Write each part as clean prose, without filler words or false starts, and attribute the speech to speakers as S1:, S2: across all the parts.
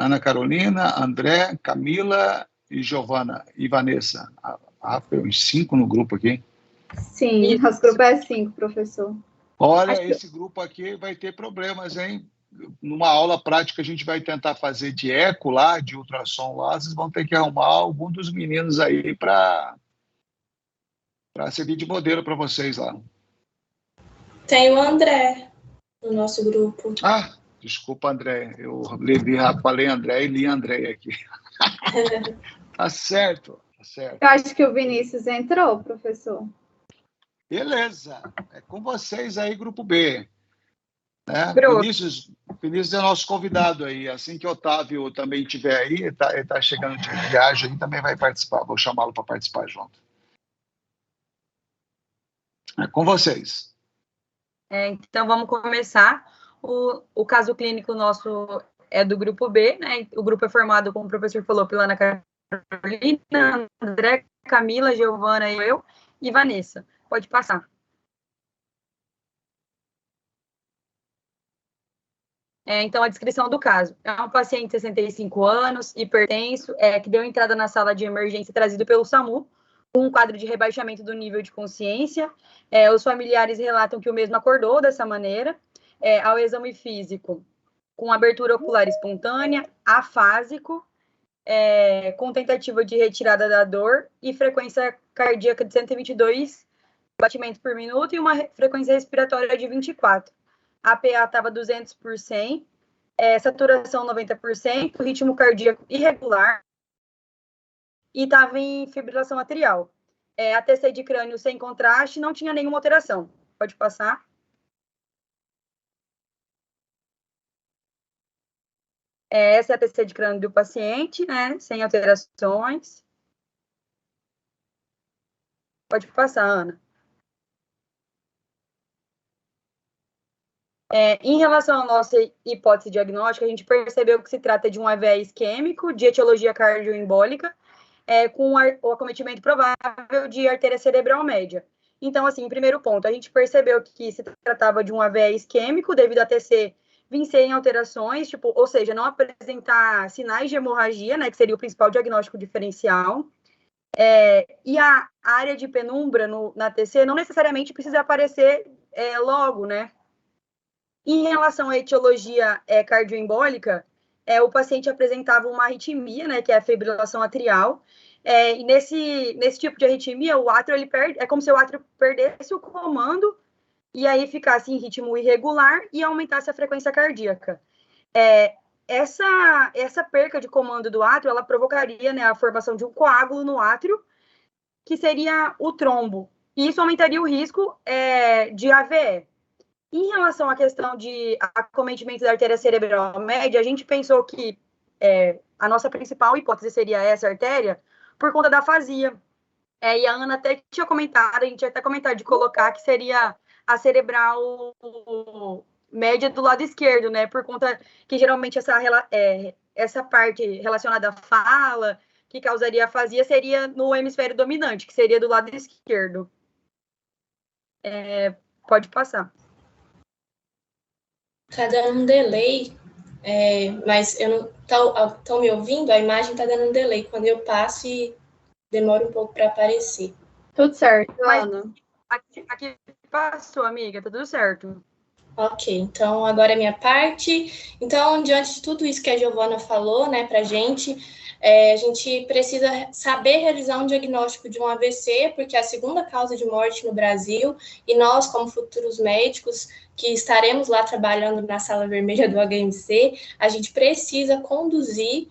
S1: Ana Carolina, André, Camila e Giovana e Vanessa. Tem uns 5 no grupo aqui.
S2: Sim, nosso grupo é 5, professor.
S1: Olha, esse grupo aqui vai ter problemas, hein? Numa aula prática a gente vai tentar fazer de eco lá, de ultrassom lá, vocês vão ter que arrumar algum dos meninos aí para servir de modelo para vocês lá.
S3: Tem o André no nosso grupo.
S1: Desculpa, André. Eu falei André e li André aqui. Tá certo.
S2: Eu acho que o Vinícius entrou, professor.
S1: Beleza. É com vocês aí, grupo B. Né? Vinícius é nosso convidado aí. Assim que o Otávio também estiver aí, ele tá chegando de viagem aí, também vai participar. Vou chamá-lo para participar junto. É com vocês.
S4: Então, vamos começar. O caso clínico nosso é do grupo B, né? O grupo é formado, como o professor falou, pela Ana Carolina, André, Camila, Giovana, eu e Vanessa. Pode passar. Então, a descrição do caso. É um paciente de 65 anos, hipertenso, que deu entrada na sala de emergência trazido pelo SAMU, com um quadro de rebaixamento do nível de consciência. Os familiares relatam que o mesmo acordou dessa maneira. Ao exame físico, com abertura ocular espontânea, afásico, com tentativa de retirada da dor e frequência cardíaca de 122 batimentos por minuto e uma frequência respiratória de 24. A PA estava 200 por 100, saturação 90%, ritmo cardíaco irregular e estava em fibrilação atrial. ATC de crânio sem contraste, não tinha nenhuma alteração. Pode passar. Essa é a ATC de crânio do paciente, né, sem alterações. Pode passar, Ana. Em relação à nossa hipótese diagnóstica, a gente percebeu que se trata de um AVE isquêmico, de etiologia cardioembólica, com o acometimento provável de artéria cerebral média. Então, assim, primeiro ponto, a gente percebeu que se tratava de um AVE isquêmico, devido a ATC vir sem alterações, ou seja, não apresentar sinais de hemorragia, né, que seria o principal diagnóstico diferencial. E a área de penumbra na ATC não necessariamente precisa aparecer logo, né? Em relação à etiologia cardioembólica, o paciente apresentava uma arritmia, né, que é a fibrilação atrial, e nesse tipo de arritmia, o átrio, ele perde, é como se o átrio perdesse o comando, e aí ficasse em ritmo irregular e aumentasse a frequência cardíaca. Essa perca de comando do átrio, ela provocaria, né, a formação de um coágulo no átrio, que seria o trombo, e isso aumentaria o risco de AVE. Em relação à questão de acometimento da artéria cerebral média, a gente pensou que a nossa principal hipótese seria essa artéria, por conta da afasia. E a Ana até tinha comentado, a gente tinha até comentado de colocar que seria a cerebral média do lado esquerdo, né? Por conta que geralmente essa parte relacionada à fala, que causaria afasia, seria no hemisfério dominante, que seria do lado esquerdo. Pode passar.
S3: Tá dando um delay, mas eu não estão me ouvindo? A imagem tá dando um delay quando eu passo e demora um pouco para aparecer.
S2: Tudo certo, Ana.
S4: Aqui passou, amiga, tá tudo certo.
S3: Ok, então agora é minha parte. Então, diante de tudo isso que a Giovana falou, né, pra gente, a gente precisa saber realizar um diagnóstico de um AVC, porque é a segunda causa de morte no Brasil, e nós, como futuros médicos, que estaremos lá trabalhando na sala vermelha do HMC, a gente precisa conduzir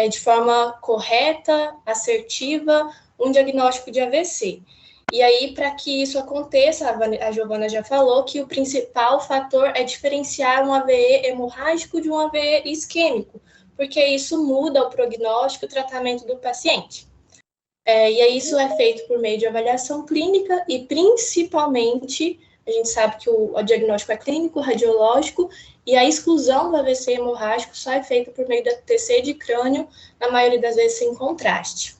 S3: de forma correta, assertiva, um diagnóstico de AVC. E aí, para que isso aconteça, a Giovana já falou que o principal fator é diferenciar um AVE hemorrágico de um AVE isquêmico, porque isso muda o prognóstico e o tratamento do paciente. E aí isso é feito por meio de avaliação clínica e, principalmente, a gente sabe que o diagnóstico é clínico, radiológico, e a exclusão do AVC hemorrágico só é feita por meio da TC de crânio, na maioria das vezes sem contraste.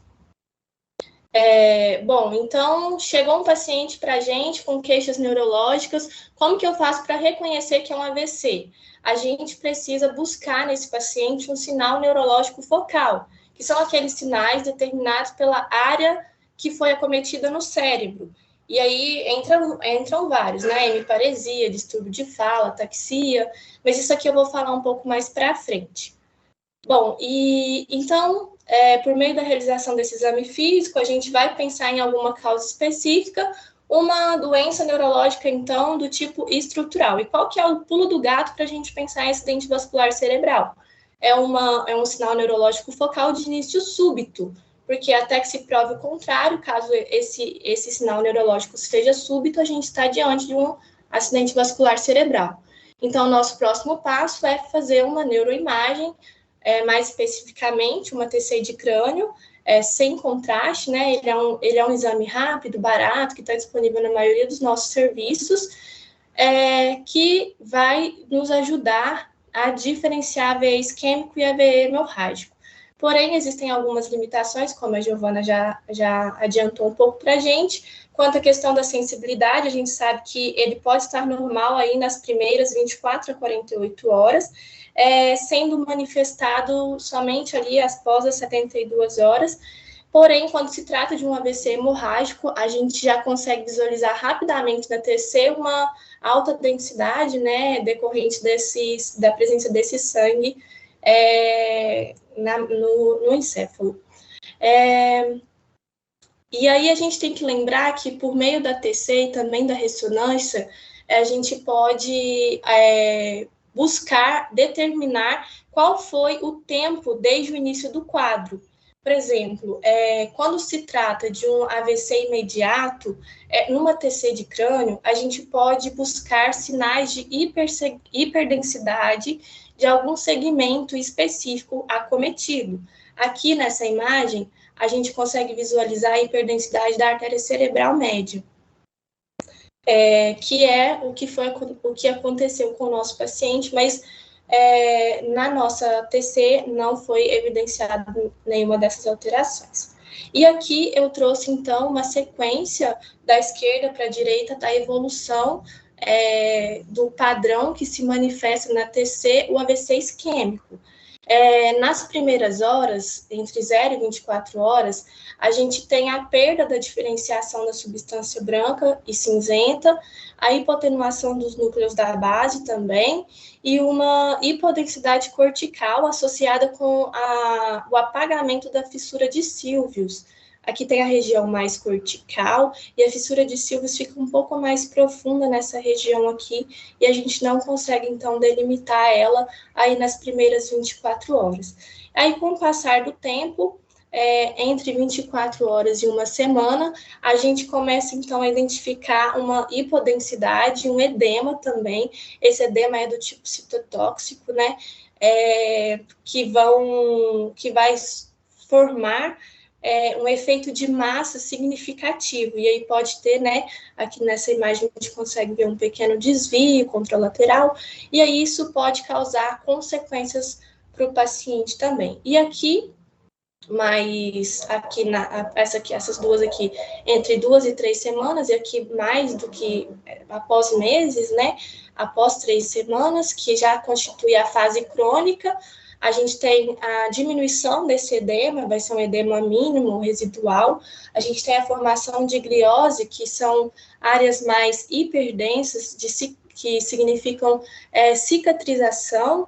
S3: Bom, então chegou um paciente para a gente com queixas neurológicas. Como que eu faço para reconhecer que é um AVC? A gente precisa buscar nesse paciente um sinal neurológico focal, que são aqueles sinais determinados pela área que foi acometida no cérebro. E aí entram vários, né? Hemiparesia, distúrbio de fala, ataxia, mas isso aqui eu vou falar um pouco mais para frente. Bom, e então, por meio da realização desse exame físico, a gente vai pensar em alguma causa específica, uma doença neurológica, então, do tipo estrutural. E qual que é o pulo do gato para a gente pensar em acidente vascular cerebral? É um sinal neurológico focal de início súbito, porque até que se prove o contrário, caso esse sinal neurológico seja súbito, a gente está diante de um acidente vascular cerebral. Então, o nosso próximo passo é fazer uma neuroimagem, mais especificamente uma TCI de crânio, sem contraste, né? Ele é um exame rápido, barato, que está disponível na maioria dos nossos serviços, que vai nos ajudar a diferenciar AVE isquêmico e AVE hemorrágico. Porém, existem algumas limitações, como a Giovana já adiantou um pouco para a gente. Quanto à questão da sensibilidade, a gente sabe que ele pode estar normal aí nas primeiras 24 a 48 horas, sendo manifestado somente ali após as 72 horas. Porém, quando se trata de um AVC hemorrágico, a gente já consegue visualizar rapidamente na TC uma alta densidade, né, decorrente da presença desse sangue no encéfalo. E aí a gente tem que lembrar que por meio da TC e também da ressonância, a gente pode buscar determinar qual foi o tempo desde o início do quadro. Por exemplo, quando se trata de um AVC imediato, numa TC de crânio, a gente pode buscar sinais de hiperdensidade de algum segmento específico acometido. Aqui nessa imagem, a gente consegue visualizar a hiperdensidade da artéria cerebral média, que é o que aconteceu com o nosso paciente, mas na nossa TC não foi evidenciada nenhuma dessas alterações. E aqui eu trouxe, então, uma sequência da esquerda para a direita da evolução do padrão que se manifesta na TC, o AVC isquêmico. Nas primeiras horas, entre 0 e 24 horas, a gente tem a perda da diferenciação da substância branca e cinzenta, a hipotenuação dos núcleos da base também, e uma hipodensidade cortical associada com o apagamento da fissura de Sylvius. Aqui tem a região mais cortical, e a fissura de Sylvius fica um pouco mais profunda nessa região aqui, e a gente não consegue, então, delimitar ela aí nas primeiras 24 horas. Aí, com o passar do tempo, entre 24 horas e uma semana, a gente começa, então, a identificar uma hipodensidade, um edema também. Esse edema é do tipo citotóxico, né? Que vai formar um efeito de massa significativo, e aí pode ter, né, aqui nessa imagem a gente consegue ver um pequeno desvio contralateral, e aí isso pode causar consequências para o paciente também. E aqui, mas aqui essas duas aqui, entre 2 e 3 semanas, e aqui mais do que após meses, né, após 3 semanas, que já constitui a fase crônica, a gente tem a diminuição desse edema, vai ser um edema mínimo, residual. A gente tem a formação de gliose, que são áreas mais hiperdensas, que significam cicatrização,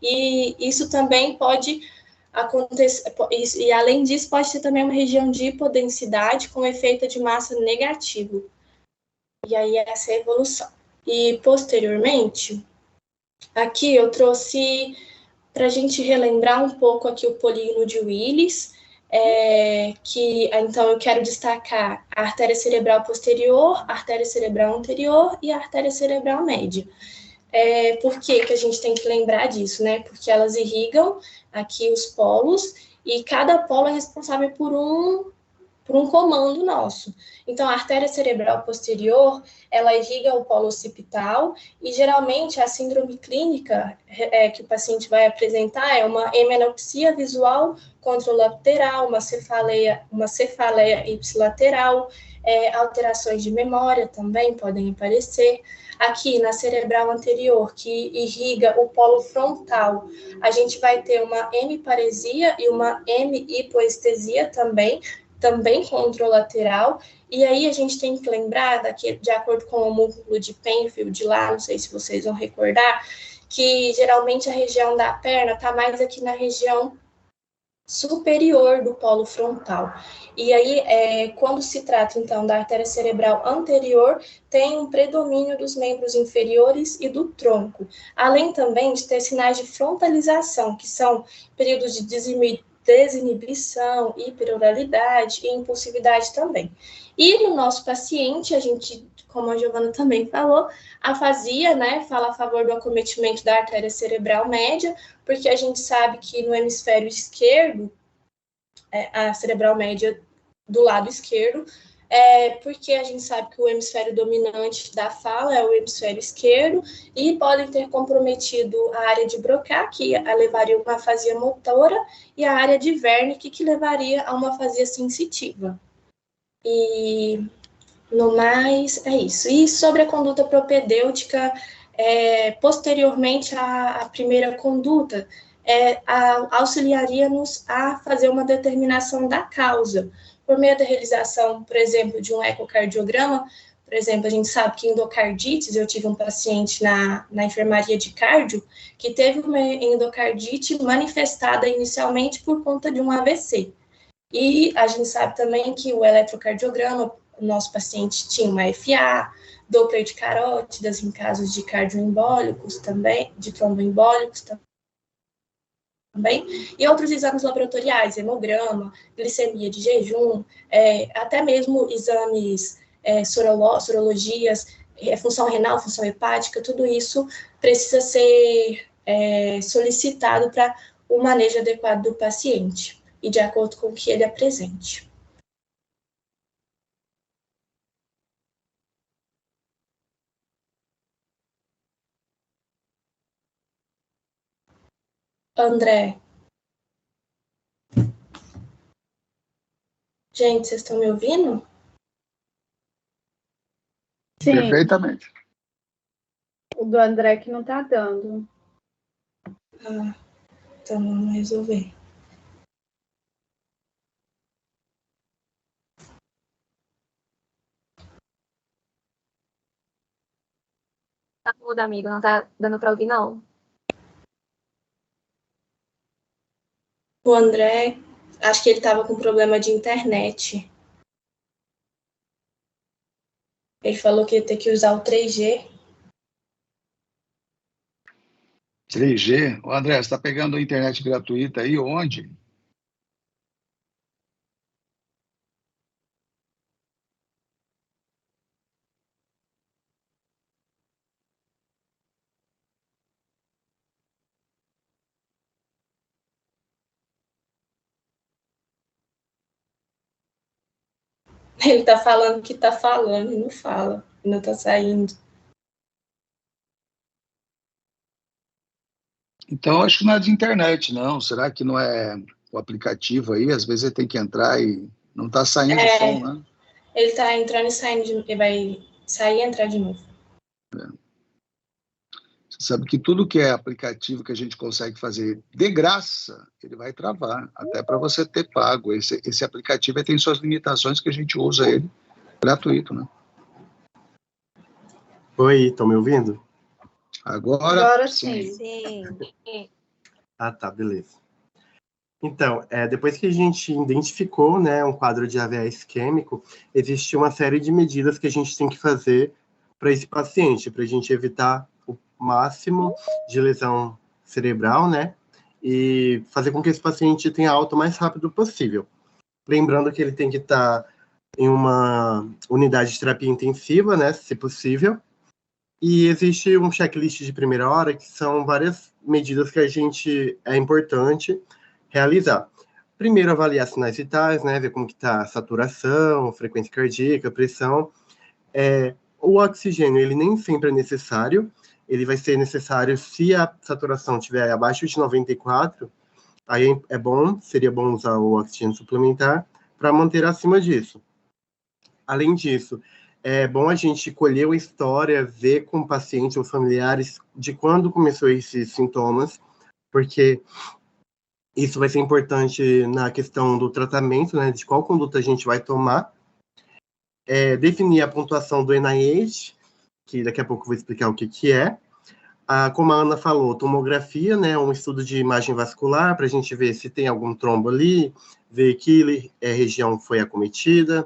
S3: e isso também pode acontecer, e além disso, pode ter também uma região de hipodensidade com efeito de massa negativo. E aí, essa é a evolução. E, posteriormente, aqui eu trouxe, para a gente relembrar um pouco aqui o polígono de Willis, então eu quero destacar a artéria cerebral posterior, a artéria cerebral anterior e a artéria cerebral média. Por que a gente tem que lembrar disso, né? Porque elas irrigam aqui os polos, e cada polo é responsável por por um comando nosso. Então, a artéria cerebral posterior, ela irriga o polo occipital e, geralmente, a síndrome clínica que o paciente vai apresentar é uma hemenopsia visual contralateral, uma cefaleia ipsilateral, alterações de memória também podem aparecer. Aqui, na cerebral anterior, que irriga o polo frontal, a gente vai ter uma hemiparesia e uma hemihipoestesia também contralateral, e aí a gente tem que lembrar, de acordo com o músculo de Penfield lá, não sei se vocês vão recordar, que geralmente a região da perna está mais aqui na região superior do polo frontal. E aí, quando se trata, então, da artéria cerebral anterior, tem um predomínio dos membros inferiores e do tronco, além também de ter sinais de frontalização, que são períodos de desinibição, hiperoralidade e impulsividade também. E no nosso paciente, a gente, como a Giovana também falou, afasia, né, fala a favor do acometimento da artéria cerebral média, porque a gente sabe que no hemisfério esquerdo, a cerebral média do lado esquerdo, porque a gente sabe que o hemisfério dominante da fala é o hemisfério esquerdo, e podem ter comprometido a área de Broca, que levaria a uma afasia motora, e a área de Wernicke, que levaria a uma afasia sensitiva. E, no mais, é isso. E sobre a conduta propedêutica, posteriormente à primeira conduta, auxiliaria-nos a fazer uma determinação da causa, por meio da realização, por exemplo, de um ecocardiograma. Por exemplo, a gente sabe que endocardites, eu tive um paciente na enfermaria de cardio que teve uma endocardite manifestada inicialmente por conta de um AVC. E a gente sabe também que o eletrocardiograma, o nosso paciente tinha uma FA, Doppler de carótidas em casos de cardioembólicos também, de tromboembólicos também, e outros exames laboratoriais, hemograma, glicemia de jejum, até mesmo exames, sorologias, função renal, função hepática, tudo isso precisa ser solicitado para o manejo adequado do paciente e de acordo com o que ele apresente. André. Gente, vocês estão me ouvindo?
S2: Sim.
S1: Perfeitamente.
S2: O do André que não tá dando.
S3: Então vamos resolver.
S5: Tá mudo, amigo, não tá dando pra ouvir, não.
S3: O André, acho que ele estava com problema de internet. Ele falou que ia ter que usar o 3G.
S1: 3G? Ô, André, você está pegando a internet gratuita aí onde?
S3: Ele tá falando que tá falando e não fala, não tá saindo.
S1: Então, acho que não é de internet, não. Será que não é o aplicativo aí? Às vezes ele tem que entrar e não está saindo o som, né?
S3: Ele tá entrando e saindo, ele vai sair e entrar de novo.
S1: Você sabe que tudo que é aplicativo que a gente consegue fazer de graça, ele vai travar, até para você ter pago. Esse aplicativo tem suas limitações que a gente usa ele gratuito, né?
S6: Oi, estão me ouvindo?
S1: Agora
S2: sim.
S4: Sim.
S6: Ah, tá, beleza. Então, depois que a gente identificou, né, um quadro de AVE isquêmico, existe uma série de medidas que a gente tem que fazer para esse paciente, para a gente evitar o máximo de lesão cerebral, né, e fazer com que esse paciente tenha alta o mais rápido possível. Lembrando que ele tem que estar em uma unidade de terapia intensiva, né, se possível. E existe um checklist de primeira hora, que são várias medidas que é importante realizar. primeiro avaliar sinais vitais, né, ver como que está a saturação, frequência cardíaca, pressão. O oxigênio, ele nem sempre é necessário, ele vai ser necessário se a saturação estiver abaixo de 94, aí seria bom usar o oxigênio suplementar para manter acima disso. Além disso, é bom a gente colher a história, ver com o paciente ou familiares de quando começou esses sintomas, porque isso vai ser importante na questão do tratamento, né, de qual conduta a gente vai tomar. Definir a pontuação do NIH, que daqui a pouco eu vou explicar o que é. Como a Ana falou, tomografia, né, um estudo de imagem vascular, para a gente ver se tem algum trombo ali, ver que região foi acometida.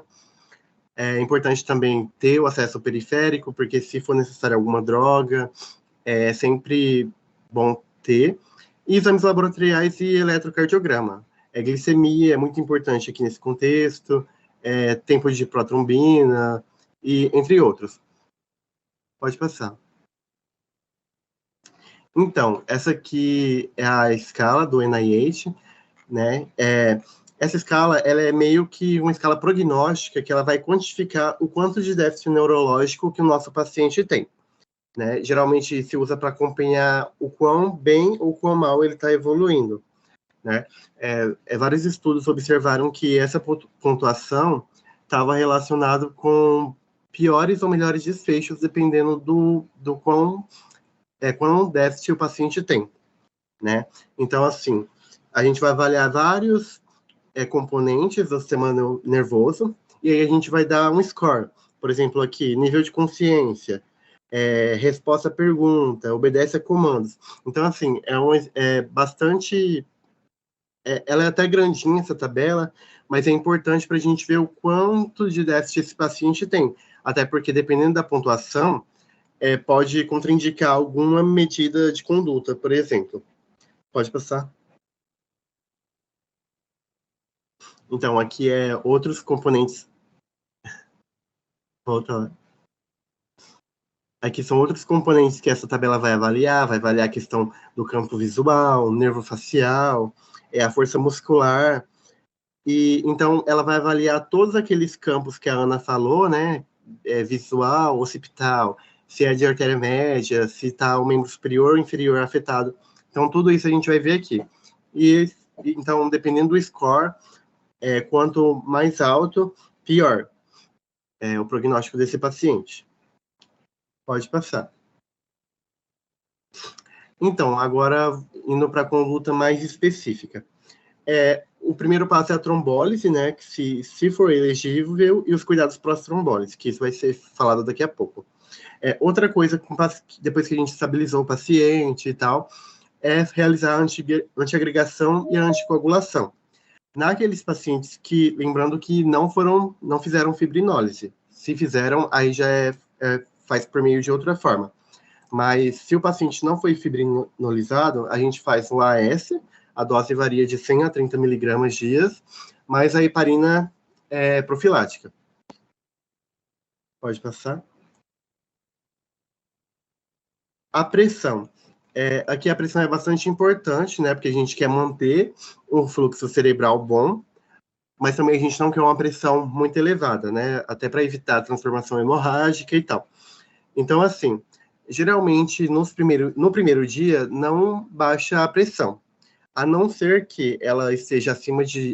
S6: É importante também ter o acesso periférico, porque se for necessário alguma droga, é sempre bom ter. E exames laboratoriais e eletrocardiograma. Glicemia é muito importante aqui nesse contexto, tempo de protrombina, e entre outros. Pode passar. Então, essa aqui é a escala do NIH, né? Essa escala, ela é meio que uma escala prognóstica, que ela vai quantificar o quanto de déficit neurológico que o nosso paciente tem, né? Geralmente se usa para acompanhar o quão bem ou quão mal ele está evoluindo, né? Vários estudos observaram que essa pontuação estava relacionado com piores ou melhores desfechos, dependendo do quão déficit o paciente tem, né? Então, assim, a gente vai avaliar vários componentes do sistema nervoso, e aí a gente vai dar um score. Por exemplo, aqui, nível de consciência, resposta à pergunta, obedece a comandos. Então, assim, bastante... ela é até grandinha, essa tabela, mas é importante para a gente ver o quanto de déficit esse paciente tem. Até porque, dependendo da pontuação, pode contraindicar alguma medida de conduta, por exemplo. Pode passar. Então, aqui outros componentes. Volta lá. Aqui são outros componentes que essa tabela vai avaliar a questão do campo visual, nervo facial, a força muscular. E então ela vai avaliar todos aqueles campos que a Ana falou, né? Visual, occipital, se é de artéria média, se está o membro superior ou inferior afetado. Então, tudo isso a gente vai ver aqui. E então, dependendo do score, quanto mais alto, pior o prognóstico desse paciente. Pode passar. Então, agora, indo para a conduta mais específica. O primeiro passo é a trombólise, né, que se for elegível, e os cuidados pós-trombólise, que isso vai ser falado daqui a pouco. Outra coisa, depois que a gente estabilizou o paciente e tal, é realizar a antiagregação e a anticoagulação. Naqueles pacientes que, lembrando que não fizeram fibrinólise. Se fizeram, aí já faz por meio de outra forma. Mas se o paciente não foi fibrinolizado, a gente faz o AS, a dose varia de 100 a 30 miligramas dias, mas a heparina é profilática. Pode passar. A pressão. Aqui a pressão é bastante importante, né? Porque a gente quer manter um fluxo cerebral bom, mas também a gente não quer uma pressão muito elevada, né? Até para evitar a transformação hemorrágica e tal. Então, assim, geralmente no primeiro dia não baixa a pressão, a não ser que ela esteja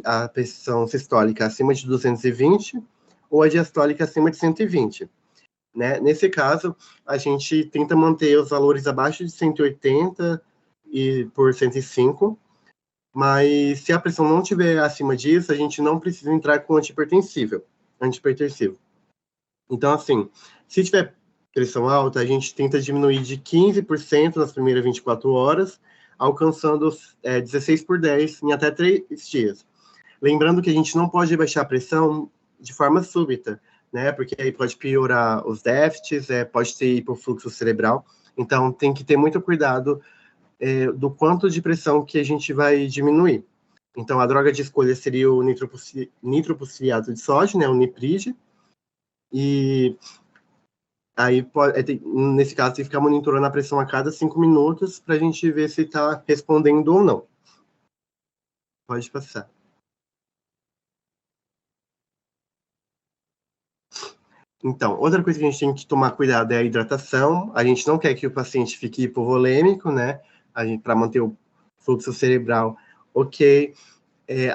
S6: a pressão sistólica acima de 220 ou a diastólica acima de 120. Né? Nesse caso, a gente tenta manter os valores abaixo de 180 por 105, mas se a pressão não estiver acima disso, a gente não precisa entrar com antihipertensivo. Então, assim, se tiver pressão alta, a gente tenta diminuir de 15% nas primeiras 24 horas, alcançando 16 por 10 em até 3 dias. Lembrando que a gente não pode baixar a pressão de forma súbita, né? Porque aí pode piorar os déficits, pode ter hipofluxo cerebral. Então, tem que ter muito cuidado do quanto de pressão que a gente vai diminuir. Então, a droga de escolha seria o nitroprusiato de sódio, né? O Nipride. E aí, nesse caso, tem que ficar monitorando a pressão a cada 5 minutos para a gente ver se está respondendo ou não. Pode passar. Então, outra coisa que a gente tem que tomar cuidado é a hidratação. A gente não quer que o paciente fique hipovolêmico, né? Para manter o fluxo cerebral ok.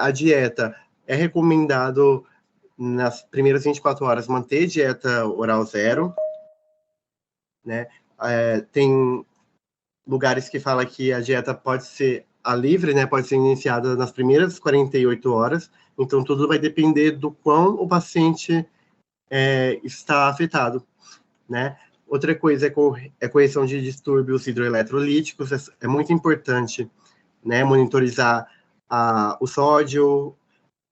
S6: A dieta é recomendado, nas primeiras 24 horas, manter dieta oral zero, né? Tem lugares que falam que a dieta pode ser a livre, né? Pode ser iniciada nas primeiras 48 horas. Então, tudo vai depender do quão o paciente está afetado, né? Outra coisa é correção de distúrbios hidroeletrolíticos. É muito importante, né, monitorizar o sódio,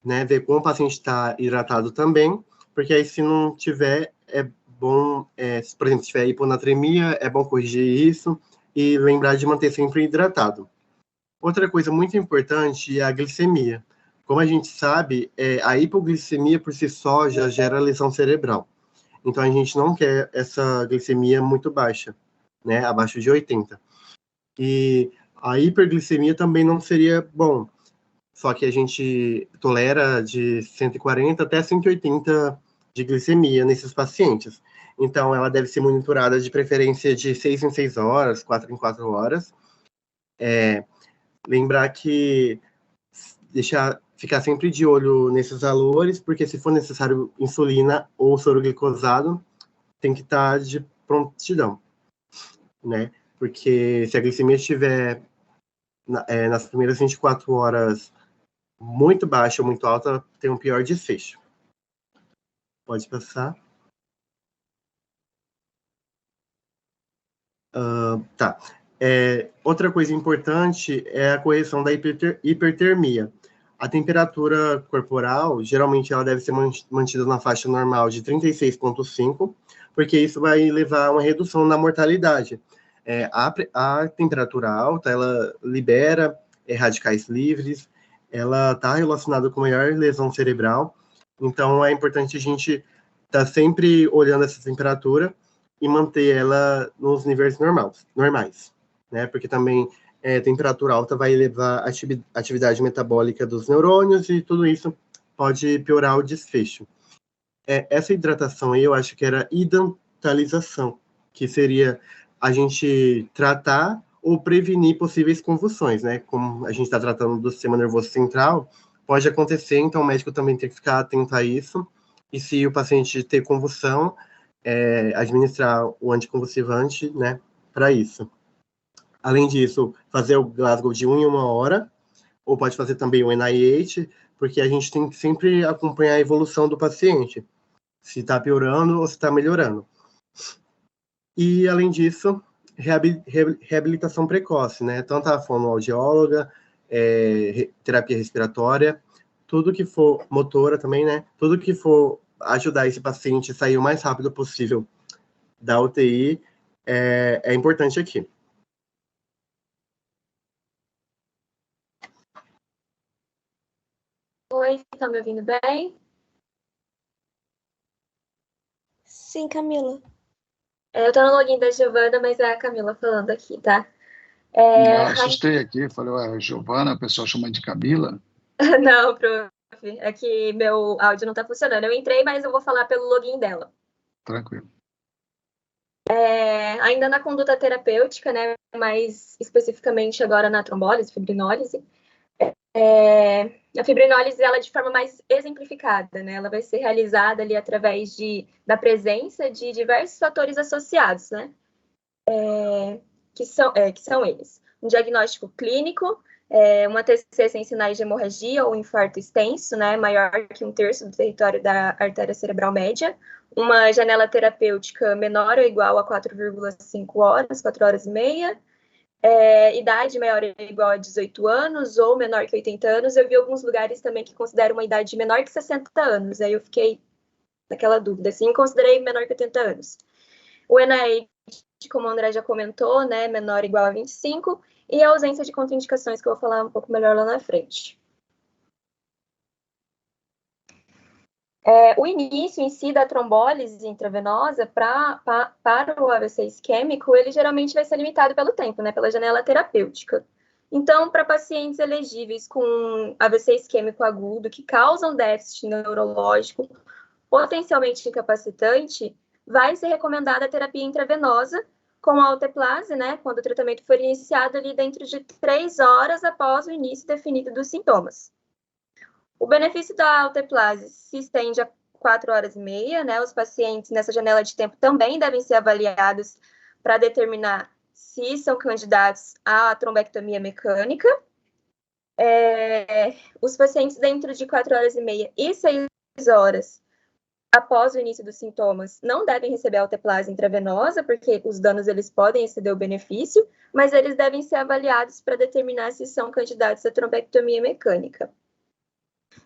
S6: né, ver como o paciente está hidratado também, porque aí se não tiver, é bom, por exemplo, se tiver hiponatremia, é bom corrigir isso e lembrar de manter sempre hidratado. Outra coisa muito importante é a glicemia. Como a gente sabe, a hipoglicemia por si só já gera lesão cerebral. Então, a gente não quer essa glicemia muito baixa, né, abaixo de 80. E a hiperglicemia também não seria bom, só que a gente tolera de 140 até 180 de glicemia nesses pacientes. Então, ela deve ser monitorada de preferência de 6 em 6 horas, 4 em 4 horas. Lembrar que ficar sempre de olho nesses valores, porque se for necessário insulina ou soro glicosado, tem que estar de prontidão, né? Porque se a glicemia estiver nas primeiras 24 horas muito baixa ou muito alta, tem um pior desfecho. Pode passar. Tá. Outra coisa importante é a correção da hipertermia. A temperatura corporal, geralmente, ela deve ser mantida na faixa normal de 36,5, porque isso vai levar a uma redução na mortalidade. A temperatura alta, ela libera radicais livres, ela está relacionada com maior lesão cerebral, então é importante a gente estar sempre olhando essa temperatura e manter ela nos níveis normais, né? Porque também temperatura alta vai levar a atividade metabólica dos neurônios e tudo isso pode piorar o desfecho. Essa hidratação aí eu acho que era hidratalização, que seria a gente tratar ou prevenir possíveis convulsões, né? Como a gente está tratando do sistema nervoso central, pode acontecer, então o médico também tem que ficar atento a isso. E se o paciente ter convulsão, administrar o anticonvulsivante, né, para isso. Além disso, fazer o Glasgow de 1 em 1 hora, ou pode fazer também o NIH, porque a gente tem que sempre acompanhar a evolução do paciente, se está piorando ou se está melhorando. E, além disso, reabilitação precoce, né? Tanto a fonoaudióloga, terapia respiratória, tudo que for motora também, né? Tudo que for ajudar esse paciente a sair o mais rápido possível da UTI é importante aqui.
S5: Oi, tá me ouvindo bem?
S3: Sim, Camila.
S5: Eu tô no login da Giovana, mas é a Camila falando aqui, tá?
S1: Assustei aqui, falei, ué, Giovana, o pessoal chama de Camila?
S5: Não, prof, é que meu áudio não tá funcionando. Eu entrei, mas eu vou falar pelo login dela.
S1: Tranquilo.
S5: Ainda na conduta terapêutica, né, mais especificamente agora na trombólise, fibrinólise, a fibrinólise, ela é de forma mais exemplificada, né, ela vai ser realizada ali através da presença de diversos fatores associados, né, que são eles. Um diagnóstico clínico, uma TCC sem sinais de hemorragia ou infarto extenso, né, maior que 1/3 do território da artéria cerebral média, uma janela terapêutica menor ou igual a 4,5 horas, 4 horas e meia, idade maior ou igual a 18 anos ou menor que 80 anos. Eu vi alguns lugares também que consideram uma idade menor que 60 anos, aí eu fiquei naquela dúvida, assim, considerei menor que 80 anos. O NIH, como o André já comentou, né, menor ou igual a 25, e a ausência de contraindicações, que eu vou falar um pouco melhor lá na frente. O início em si da trombólise intravenosa para o AVC isquêmico, ele geralmente vai ser limitado pelo tempo, né, pela janela terapêutica. Então, para pacientes elegíveis com AVC isquêmico agudo, que causam déficit neurológico, potencialmente incapacitante, vai ser recomendada a terapia intravenosa com a alteplase, né, quando o tratamento for iniciado ali dentro de 3 horas após o início definido dos sintomas. O benefício da alteplase se estende a 4 horas e meia, né? Os pacientes nessa janela de tempo também devem ser avaliados para determinar se são candidatos à trombectomia mecânica. Os pacientes dentro de 4 horas e meia e 6 horas após o início dos sintomas não devem receber alteplase intravenosa, porque os danos eles podem exceder o benefício, mas eles devem ser avaliados para determinar se são candidatos à trombectomia mecânica.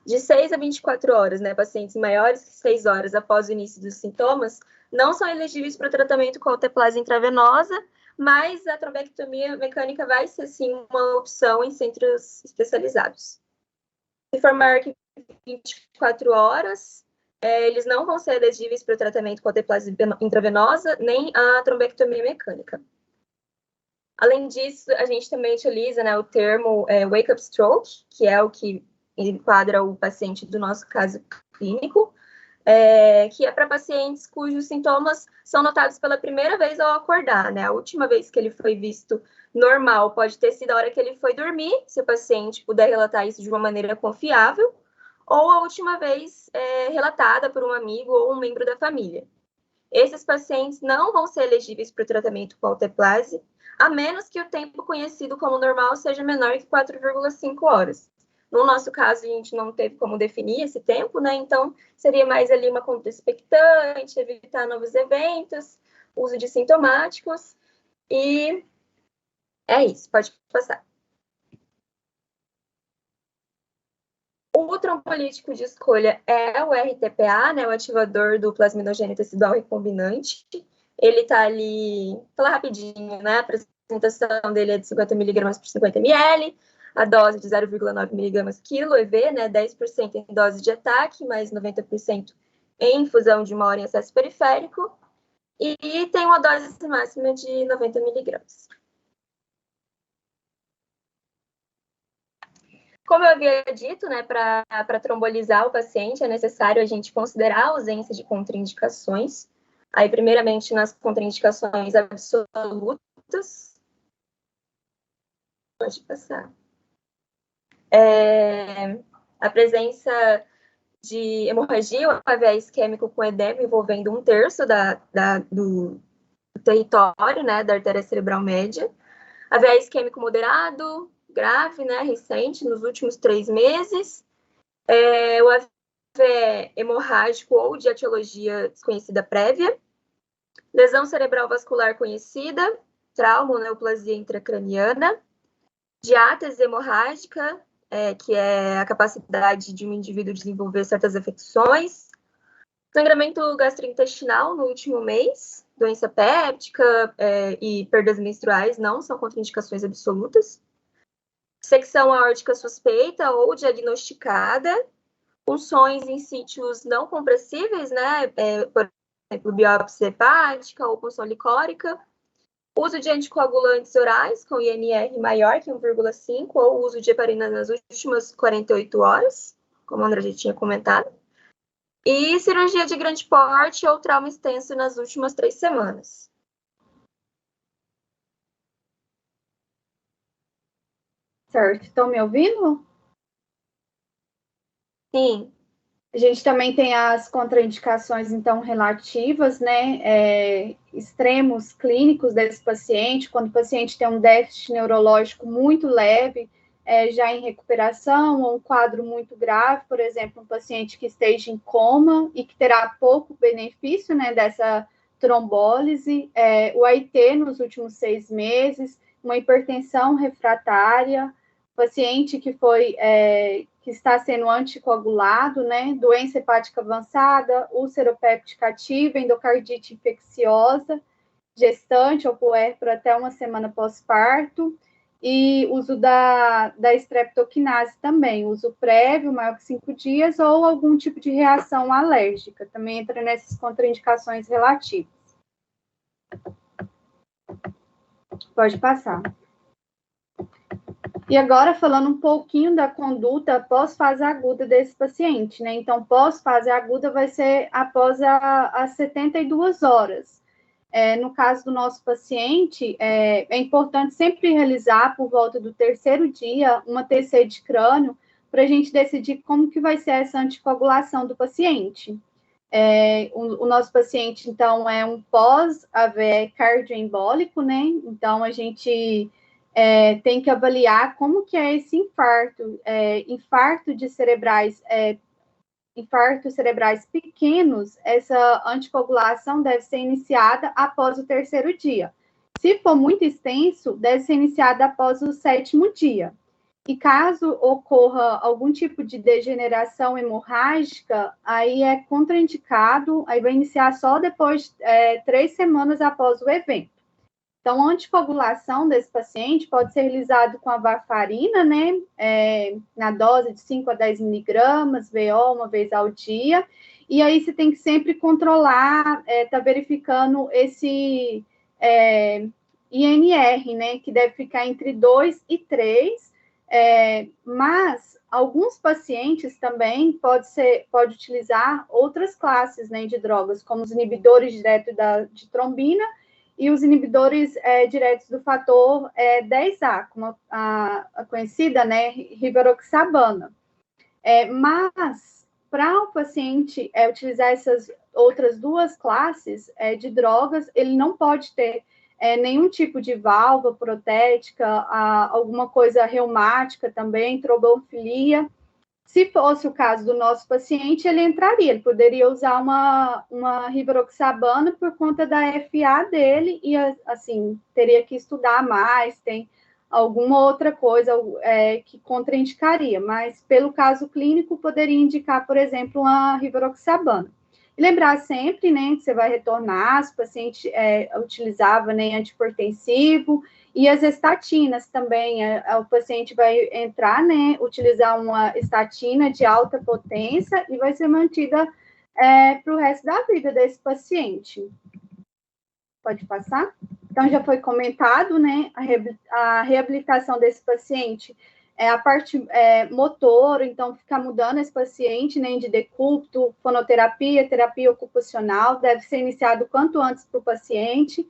S5: De 6 a 24 horas, né, pacientes maiores que 6 horas após o início dos sintomas não são elegíveis para o tratamento com alteplase intravenosa, mas a trombectomia mecânica vai ser, sim, uma opção em centros especializados. Se for maior que 24 horas, eles não vão ser elegíveis para o tratamento com alteplase intravenosa, nem a trombectomia mecânica. Além disso, a gente também utiliza, né, o termo wake-up stroke, que é o que enquadra o paciente do nosso caso clínico, que é para pacientes cujos sintomas são notados pela primeira vez ao acordar, né? A última vez que ele foi visto normal pode ter sido a hora que ele foi dormir, se o paciente puder relatar isso de uma maneira confiável, ou a última vez relatada por um amigo ou um membro da família. Esses pacientes não vão ser elegíveis para o tratamento com alteplase, a menos que o tempo conhecido como normal seja menor que 4,5 horas. No nosso caso, a gente não teve como definir esse tempo, né? Então, seria mais ali uma conduta expectante, evitar novos eventos, uso de sintomáticos, e é isso, pode passar. O trombolítico de escolha é o RTPA, né, o ativador do plasminogênio tecidual recombinante. Ele está ali, vou falar rapidinho, né, a apresentação dele é de 50 mg por 50 ml, a dose de 0,9 mg quilo, EV, né, 10% em dose de ataque, mais 90% em infusão de 1 hora em acesso periférico, e tem uma dose máxima de 90 mg. Como eu havia dito, né, para trombolizar o paciente é necessário a gente considerar a ausência de contraindicações. Aí, primeiramente, nas contraindicações absolutas. Pode passar. A presença de hemorragia ou AVE isquêmico com edema envolvendo 1/3 do território, né, da artéria cerebral média. AVE isquêmico moderado, grave, né, recente, nos últimos 3 meses. O AVE hemorrágico ou de etiologia desconhecida prévia. Lesão cerebral vascular conhecida, trauma ou neoplasia intracraniana. Diátese hemorrágica, que é a capacidade de um indivíduo desenvolver certas afecções. Sangramento gastrointestinal no último mês, doença péptica e perdas menstruais não são contraindicações absolutas. Secção aórtica suspeita ou diagnosticada, punções em sítios não compressíveis, né? Por exemplo, biópsia hepática ou punção licórica. Uso de anticoagulantes orais com INR maior que 1,5 ou uso de heparina nas últimas 48 horas, como a André já tinha comentado. E cirurgia de grande porte ou trauma extenso nas últimas 3 semanas.
S2: Certo, estão me ouvindo?
S5: Sim.
S2: A gente também tem as contraindicações, então, relativas, né, extremos clínicos desse paciente, quando o paciente tem um déficit neurológico muito leve, já em recuperação, ou um quadro muito grave, por exemplo, um paciente que esteja em coma e que terá pouco benefício, né, dessa trombólise, o AIT nos últimos 6 meses, uma hipertensão refratária, paciente que que está sendo anticoagulado, né, doença hepática avançada, úlceropéptica ativa, endocardite infecciosa, gestante ou puérpero até 1 semana pós-parto, e uso da streptokinase também, uso prévio, maior que 5 dias, ou algum tipo de reação alérgica, também entra nessas contraindicações relativas. Pode passar. E agora, falando um pouquinho da conduta pós-fase aguda desse paciente, né? Então, pós-fase aguda vai ser após as 72 horas. No caso do nosso paciente, é importante sempre realizar, por volta do 3º dia, uma TC de crânio, para a gente decidir como que vai ser essa anticoagulação do paciente. O nosso paciente, então, é um pós-AVE cardioembólico, né? Então, a gente tem que avaliar como que é esse infarto, infartos cerebrais pequenos. Essa anticoagulação deve ser iniciada após o 3º dia. Se for muito extenso, deve ser iniciada após o 7º dia. E caso ocorra algum tipo de degeneração hemorrágica, aí é contraindicado, aí vai iniciar só depois de 3 semanas após o evento. Então, a anticoagulação desse paciente pode ser realizado com a varfarina, né, na dose de 5 a 10 miligramas, VO, uma vez ao dia, e aí você tem que sempre controlar, tá verificando esse INR, né, que deve ficar entre 2 e 3, mas alguns pacientes também pode utilizar outras classes, né, de drogas, como os inibidores diretos de trombina, e os inibidores diretos do fator 10A, como a conhecida, né, rivaroxabana. Mas, para o paciente utilizar essas outras 2 classes de drogas, ele não pode ter nenhum tipo de válvula protética, alguma coisa reumática também, trombofilia. Se fosse o caso do nosso paciente, ele poderia usar uma rivaroxabana por conta da FA dele, e assim, teria que estudar mais, tem alguma outra coisa que contraindicaria, mas pelo caso clínico, poderia indicar, por exemplo, uma rivaroxabana. E lembrar sempre, né, que você vai retornar, se o paciente utilizava, né, antihipertensivo, e as estatinas também, o paciente vai entrar, né, utilizar uma estatina de alta potência e vai ser mantida para o resto da vida desse paciente. Pode passar? Então, já foi comentado, né, a reabilitação desse paciente, a parte motor, então, ficar mudando esse paciente, né, de decúbito, fonoterapia, terapia ocupacional, deve ser iniciado quanto antes para o paciente,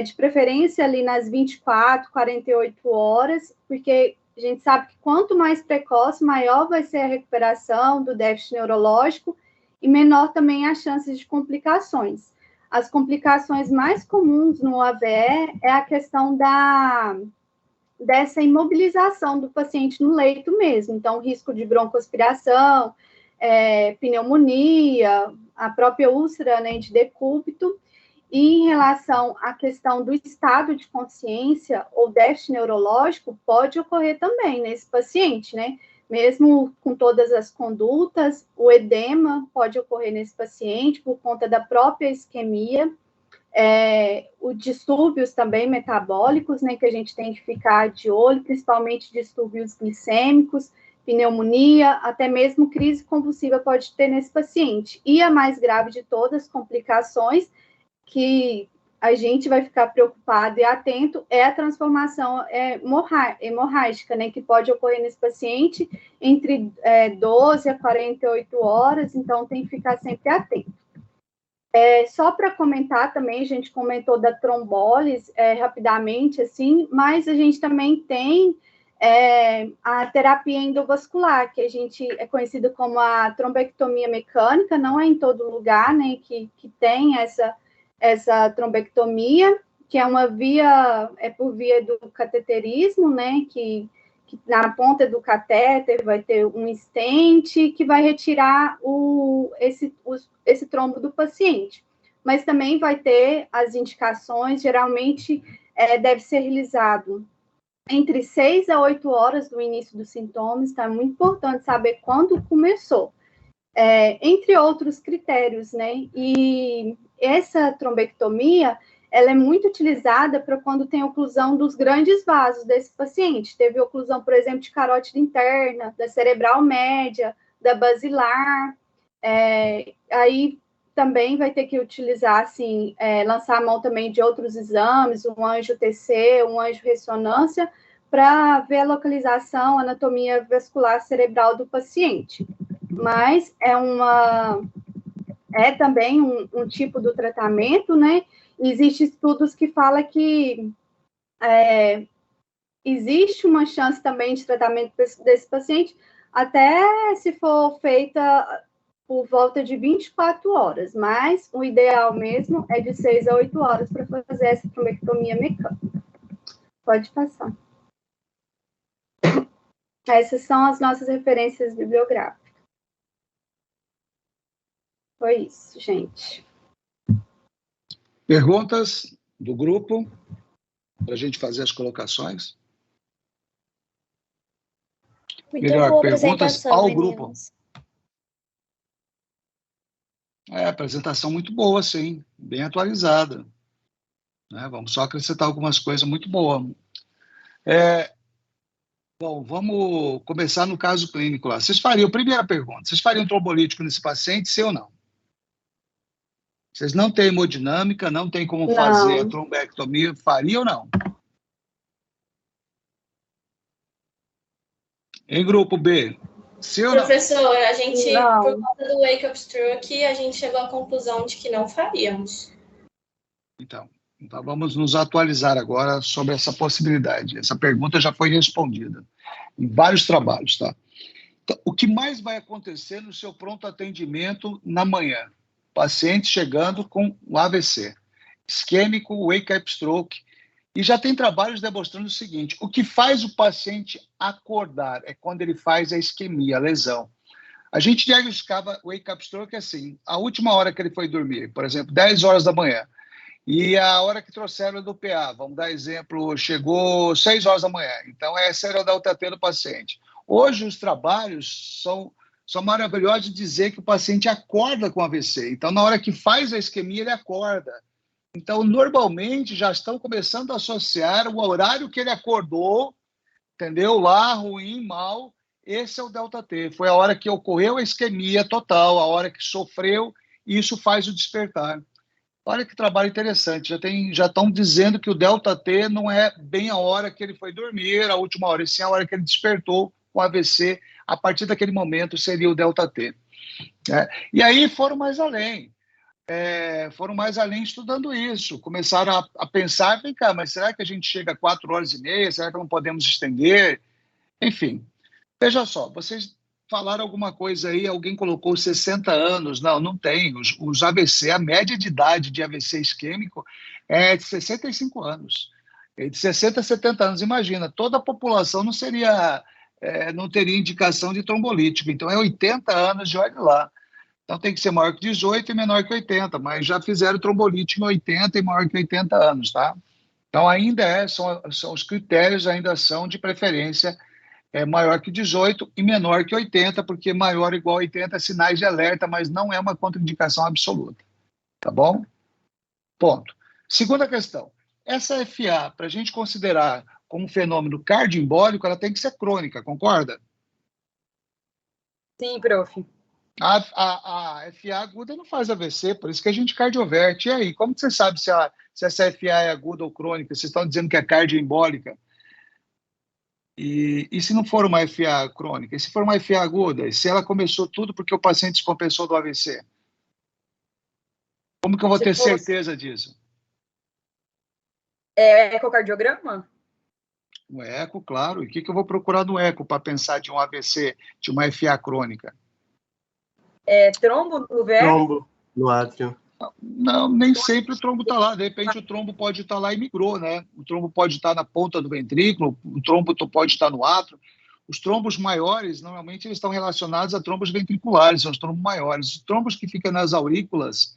S2: de preferência ali nas 24, 48 horas, porque a gente sabe que quanto mais precoce, maior vai ser a recuperação do déficit neurológico e menor também as chances de complicações. As complicações mais comuns no AVE é a questão dessa imobilização do paciente no leito mesmo, então risco de broncoaspiração, pneumonia, a própria úlcera, né, de decúbito. E em relação à questão do estado de consciência ou déficit neurológico, pode ocorrer também nesse paciente, né? Mesmo com todas as condutas, o edema pode ocorrer nesse paciente por conta da própria isquemia, os distúrbios também metabólicos, né, que a gente tem que ficar de olho, principalmente distúrbios glicêmicos, pneumonia, até mesmo crise convulsiva pode ter nesse paciente. E a mais grave de todas as complicações, que a gente vai ficar preocupado e atento, é a transformação hemorrágica, né, que pode ocorrer nesse paciente entre 12 a 48 horas, então tem que ficar sempre atento. Só para comentar também, a gente comentou da trombólise rapidamente, assim, mas a gente também tem a terapia endovascular, que a gente é conhecida como a trombectomia mecânica, não é em todo lugar, né, que tem essa trombectomia, que é uma via, por via do cateterismo, né, que na ponta do catéter vai ter um stent que vai retirar esse trombo do paciente. Mas também vai ter as indicações, geralmente deve ser realizado entre 6 a 8 horas do início dos sintomas, então é muito importante saber quando começou. Entre outros critérios, né, e essa trombectomia, ela é muito utilizada para quando tem oclusão dos grandes vasos desse paciente. Teve oclusão, por exemplo, de carótida interna, da cerebral média, da basilar. Aí também vai ter que utilizar, assim, lançar a mão também de outros exames, um anjo-TC, um anjo-ressonância, para ver a localização, anatomia vascular cerebral do paciente. Mas é também um tipo do tratamento, né? Existem estudos que falam que existe uma chance também de tratamento desse paciente, até se for feita por volta de 24 horas, mas o ideal mesmo é de 6 a 8 horas para fazer essa trombectomia mecânica. Pode passar. Essas são as nossas referências bibliográficas. Foi isso, gente.
S1: Perguntas do grupo, para a gente fazer as colocações?
S7: Muito
S1: Melhor,
S7: boa
S1: perguntas
S7: apresentação,
S1: ao
S7: meninos.
S1: grupo. Apresentação muito boa, sim, bem atualizada. Né? Vamos só acrescentar algumas coisas muito boas. Bom, vamos começar no caso clínico lá. Primeira pergunta, vocês fariam trombolítico nesse paciente, sim ou não? Vocês não têm hemodinâmica, não tem como fazer a trombectomia, faria ou não? Em grupo B, sim ou não?
S3: Professor, a gente,
S2: Não.
S3: por conta do wake-up stroke, a gente chegou à conclusão de que não faríamos.
S1: Então vamos nos atualizar agora sobre essa possibilidade. Essa pergunta já foi respondida em vários trabalhos, tá? Então, o que mais vai acontecer no seu pronto atendimento na manhã? Paciente chegando com um AVC, isquêmico, wake-up stroke, e já tem trabalhos demonstrando o seguinte: o que faz o paciente acordar é quando ele faz a isquemia, a lesão. A gente diagnosticava wake-up stroke assim, a última hora que ele foi dormir, por exemplo, 10 horas da manhã, e a hora que trouxeram do PA, vamos dar exemplo, chegou 6 horas da manhã, então essa era o delta T do paciente. Hoje os trabalhos são maravilhosos de dizer que o paciente acorda com AVC, então na hora que faz a isquemia ele acorda. Então, normalmente, já estão começando a associar o horário que ele acordou, entendeu? Lá, ruim, mal, esse é o delta T. Foi a hora que ocorreu a isquemia total, a hora que sofreu, e isso faz o despertar. Olha que trabalho interessante, já estão dizendo que o delta T não é bem a hora que ele foi dormir, a última hora, e sim a hora que ele despertou com AVC, a partir daquele momento seria o delta T. E aí foram mais além. Estudando isso, começaram a pensar, vem cá, mas será que a gente chega a 4 horas e meia? Será que não podemos estender? Enfim, veja só, vocês falaram alguma coisa aí, alguém colocou 60 anos, não tem, os AVC, a média de idade de AVC isquêmico é de 65 anos, de 60 a 70 anos, imagina, toda a população não teria indicação de trombolítico, então é 80 anos, olha lá. Então tem que ser maior que 18 e menor que 80, mas já fizeram trombolítico em 80 e maior que 80 anos, tá? Então ainda são os critérios ainda são de preferência maior que 18 e menor que 80, porque maior ou igual a 80 é sinais de alerta, mas não é uma contraindicação absoluta, tá bom? Ponto. Segunda questão, essa FA, para a gente considerar como fenômeno cardioembólico, ela tem que ser crônica, concorda?
S4: Sim, prof.
S1: A FA aguda não faz AVC, por isso que a gente cardioverte. E aí, como que você sabe se essa FA é aguda ou crônica? Vocês estão dizendo que é cardioembólica. E se não for uma FA crônica? E se for uma FA aguda? E se ela começou tudo porque o paciente descompensou do AVC? Como que eu vou ter certeza disso?
S4: É ecocardiograma?
S1: No eco, claro. E o que eu vou procurar no eco para pensar de um AVC, de uma FA crônica?
S4: Trombo no vértice?
S6: Trombo no átrio.
S1: Não, nem sempre o trombo está lá. De repente o trombo pode estar lá e migrou, né? O trombo pode estar na ponta do ventrículo, o trombo pode estar no átrio. Os trombos maiores, normalmente, eles estão relacionados a trombos ventriculares, são os trombos maiores. Os trombos que ficam nas aurículas,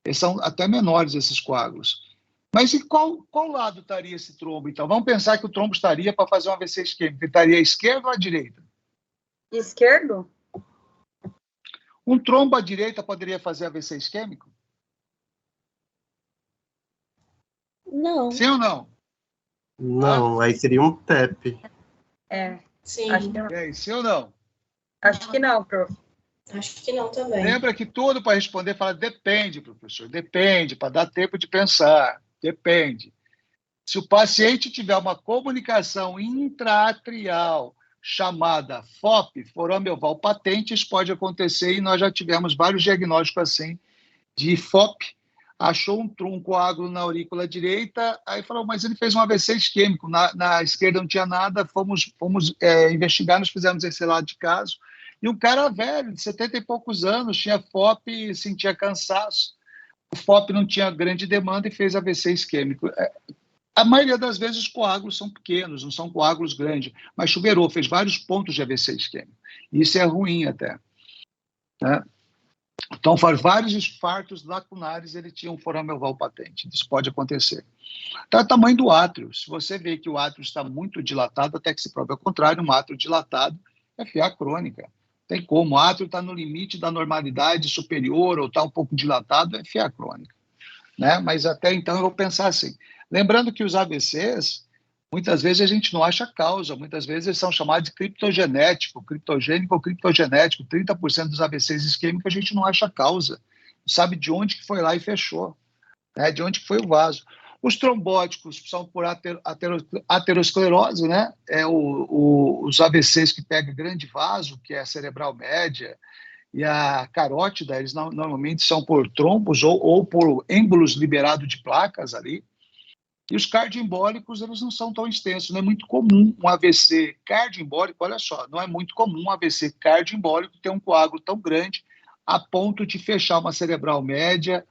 S1: eles são até menores, esses coágulos. Mas em qual lado estaria esse trombo, então? Vamos pensar que o trombo estaria para fazer um AVC isquêmico. Ele estaria à esquerda ou à direita?
S4: Esquerdo?
S1: Um trombo à direita poderia fazer AVC isquêmico?
S7: Não.
S1: Sim ou não?
S6: Não, aí seria um TEP.
S3: Sim.
S4: Acho que não.
S1: Sim ou não?
S4: Acho que não, prof.
S3: Acho que não também.
S1: Lembra que tudo para responder fala depende, professor, depende, para dar tempo de pensar, depende. Se o paciente tiver uma comunicação intraatrial chamada FOP, forame oval patente, isso pode acontecer, e nós já tivemos vários diagnósticos assim, de FOP, achou um coágulo na aurícula direita, aí falou, mas ele fez um AVC isquêmico, na esquerda não tinha nada, fomos investigar, nós fizemos esse lado de caso, e um cara velho, de 70 e poucos anos, tinha FOP e sentia cansaço, o FOP não tinha grande demanda e fez AVC isquêmico. A maioria das vezes os coágulos são pequenos, não são coágulos grandes, mas chuveirou, fez vários pontos de AVC isquêmico. Isso é ruim até. Né? Então, faz vários infartos lacunares, ele tinha um forame oval patente. Isso pode acontecer. Então, é o tamanho do átrio. Se você vê que o átrio está muito dilatado, até que se prove ao contrário, um átrio dilatado é FA crônica. Tem como, o átrio está no limite da normalidade superior ou está um pouco dilatado, é FA crônica. Né? Mas até então eu vou pensar assim. Lembrando que os AVCs, muitas vezes a gente não acha causa, muitas vezes eles são chamados de criptogênico ou criptogenético. 30% dos AVCs isquêmicos a gente não acha causa, não sabe de onde que foi lá e fechou, né? De onde que foi o vaso. Os trombóticos são por aterosclerose, né? Os AVCs que pegam grande vaso, que é a cerebral média, e a carótida, eles normalmente são por trombos ou por êmbolos liberados de placas ali. E os cardioembólicos, eles não são tão extensos, não é muito comum um AVC cardioembólico, olha só, não é muito comum um AVC cardioembólico ter um coágulo tão grande a ponto de fechar uma cerebral média